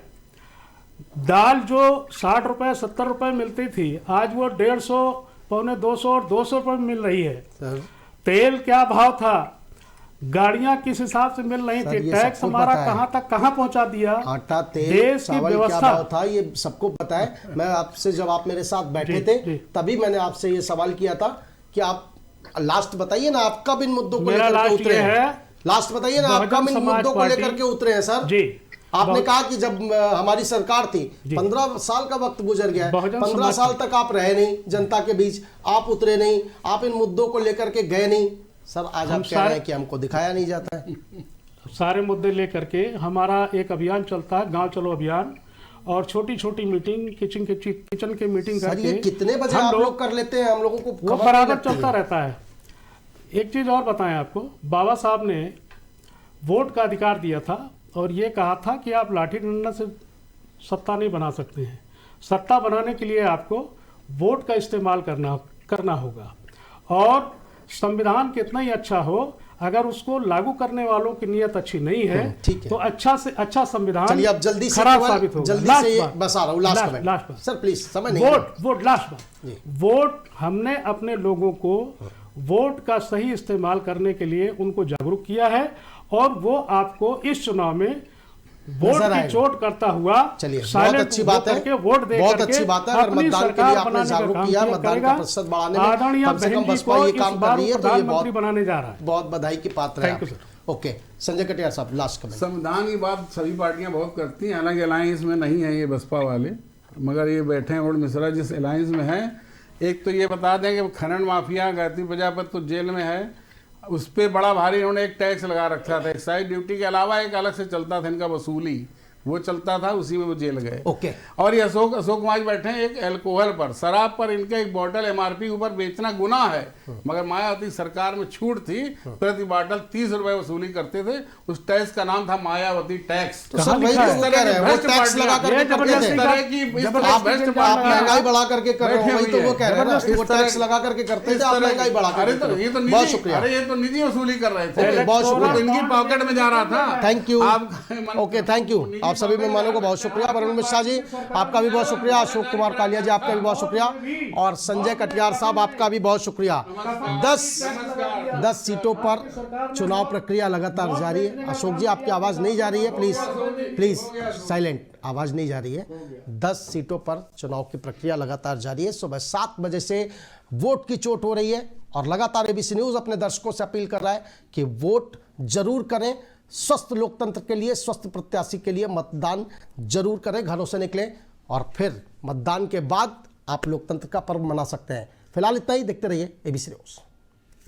दाल जो 60 रुपए 70 रुपए मिलती थी, आज वो 150, पौने 200 और 200 रुपए में मिल रही है। सर, तेल क्या भाव था, गाड़ियां किस हिसाब से मिल रही सर, थी, ये टैक्स सबको हमारा पता है। कहां तक कहां पहुंचा दिया। आटा, तेल, देश की चावल क्या व्यवस्था। भाव था, ये सबको पता है। मैं आपसे, जब आप मेरे साथ बैठे जी, थे, जी। तभी मैंने आपसे ये सवाल किया था कि आप लास्ट बताइए ना, आप कब इन मुद्दों को मेरा लेकर के लास्ट उतरे ये हैं? है, लास्ट बताइए ना, आप बहुजन कब इन समाज मुद्दों को पार्टी- लेकर के उतरे हैं सर? जी, आपने कहा कि जब हमारी सरकार थी, जी। 15 साल का वक्त गुजर गया है, बहुजन 15 समाज साल तक आप रहे नहीं जनता के बीच, आप उतरे नहीं, आप इन मुद्दों को लेकर के गए नहीं। सर, आज आप कह रहे हैं कि हमको दिखाया नहीं जाता है। सारे मुद्दे लेकर के हमारा एक अभियान चलता है, गांव चलो अभियान, और छोटी छोटी मीटिंग किचन के मीटिंग सर करके ये कितने बजे हम आप लोग कर लेते हैं? हम लोगों को वो खबर नहीं बराबर लगती चलता है। रहता है। एक चीज़ और बताएं आपको, बाबा साहब ने वोट का अधिकार दिया था और ये कहा था कि आप लाठी डंडा से सत्ता नहीं बना सकते हैं। सत्ता बनाने के लिए आपको वोट का इस्तेमाल करना होगा। और संविधान कितना ही अच्छा हो, अगर उसको लागू करने वालों की नीयत अच्छी नहीं है ठीक है। तो अच्छा से अच्छा संविधान चलिए अब जल्दी से खराब केवल साबित होगा। जल्दी लास्ट से ये बात, बस आ रहा हूँ लास्ट कमेंट लास्ट बात। सर प्लीज समय नहीं वोट लास्ट बात, वोट हमने अपने लोगों को वोट का सही इस्तेमाल करने के लिए उनको जागरूक किया है और वो आपको इस चुनाव में वोट नजर की आएगा। चोट करता हुआ चलिए बहुत silent अच्छी बात है, होकर के वोट दे बहुत करके अच्छी बात है। अगर अपनी मतदान के लिए सरकार आपने बनाने का जागरूक काम किया, किया मतदान का करेगा। प्रतिशत बढ़ाने में आदरणीय कम से कम बहन जी बसपा को ये इस काम कर बार रही है, तो ये प्रधानमंत्री बनाने जा रहा है। बहुत बधाई की पात्र है Thank you, आप। ओके संजय कटियार साहब लास्ट कमेंट। संविधान की बात सभी पार्टियां बहुत करती हैं, हालांकि अलायंस में नहीं है ये बसपा वाले, मगर ये बैठे हैं और मिश्रा जिस अलायंस में है। एक तो ये बता दें कि खनन माफिया गायत्री प्रजापति तो जेल में है, उस पर बड़ा भारी इन्होंने एक टैक्स लगा रखा था, एक्साइज ड्यूटी के अलावा एक अलग से चलता था इनका वसूली, वो चलता था, उसी में वो जेल गए। ओके और ये अशोक कुमार बैठे हैं एक अल्कोहल पर, शराब पर इनके एक बोतल एमआरपी ऊपर बेचना गुनाह है, मगर मायावती सरकार में छूट थी, प्रति बोतल 30 रुपए वसूली करते थे। उस टैक्स का नाम था मायावती टैक्स। तो सर वही तो कह रहे हैं, वो टैक्स लगा करके करते थे। आप महंगाई बढ़ा करके कर रहे हो, वही तो वो कह रहे हैं ना, वो टैक्स लगा करके करते थे, आप महंगाई बढ़ा अरे तो करके ये तो बहुत शुक्रिया। अरे ये तो निजी वसूली कर रहे थे, ओके, बहुत शुक्रिया। वो तो इनकी पॉकेट में जा रहा था। Thank you. आप ओके थैंक यू। आप सभी मेहमानों को बहुत शुक्रिया। वरुण मिश्रा जी आपका भी बहुत शुक्रिया, अशोक कुमार कालिया जी आपका भी बहुत शुक्रिया, और संजय कटियार साहब आपका भी बहुत शुक्रिया। 10 सीटों पर चुनाव प्रक्रिया लगातार जारी है। अशोक जी आपकी आवाज नहीं जा रही है, प्लीज साइलेंट, आवाज नहीं जा रही है। 10 सीटों पर चुनाव की प्रक्रिया लगातार जारी है। सुबह 7 बजे से वोट की चोट हो रही है और लगातार एबीसी न्यूज अपने दर्शकों से अपील कर रहा है कि वोट जरूर करें, स्वस्थ लोकतंत्र के लिए, स्वस्थ प्रत्याशी के लिए मतदान जरूर करें, घरों से निकलें और फिर मतदान के बाद आप लोकतंत्र का पर्व मना सकते हैं। फिलहाल इतना ही, देखते रहिए एबीसी न्यूज।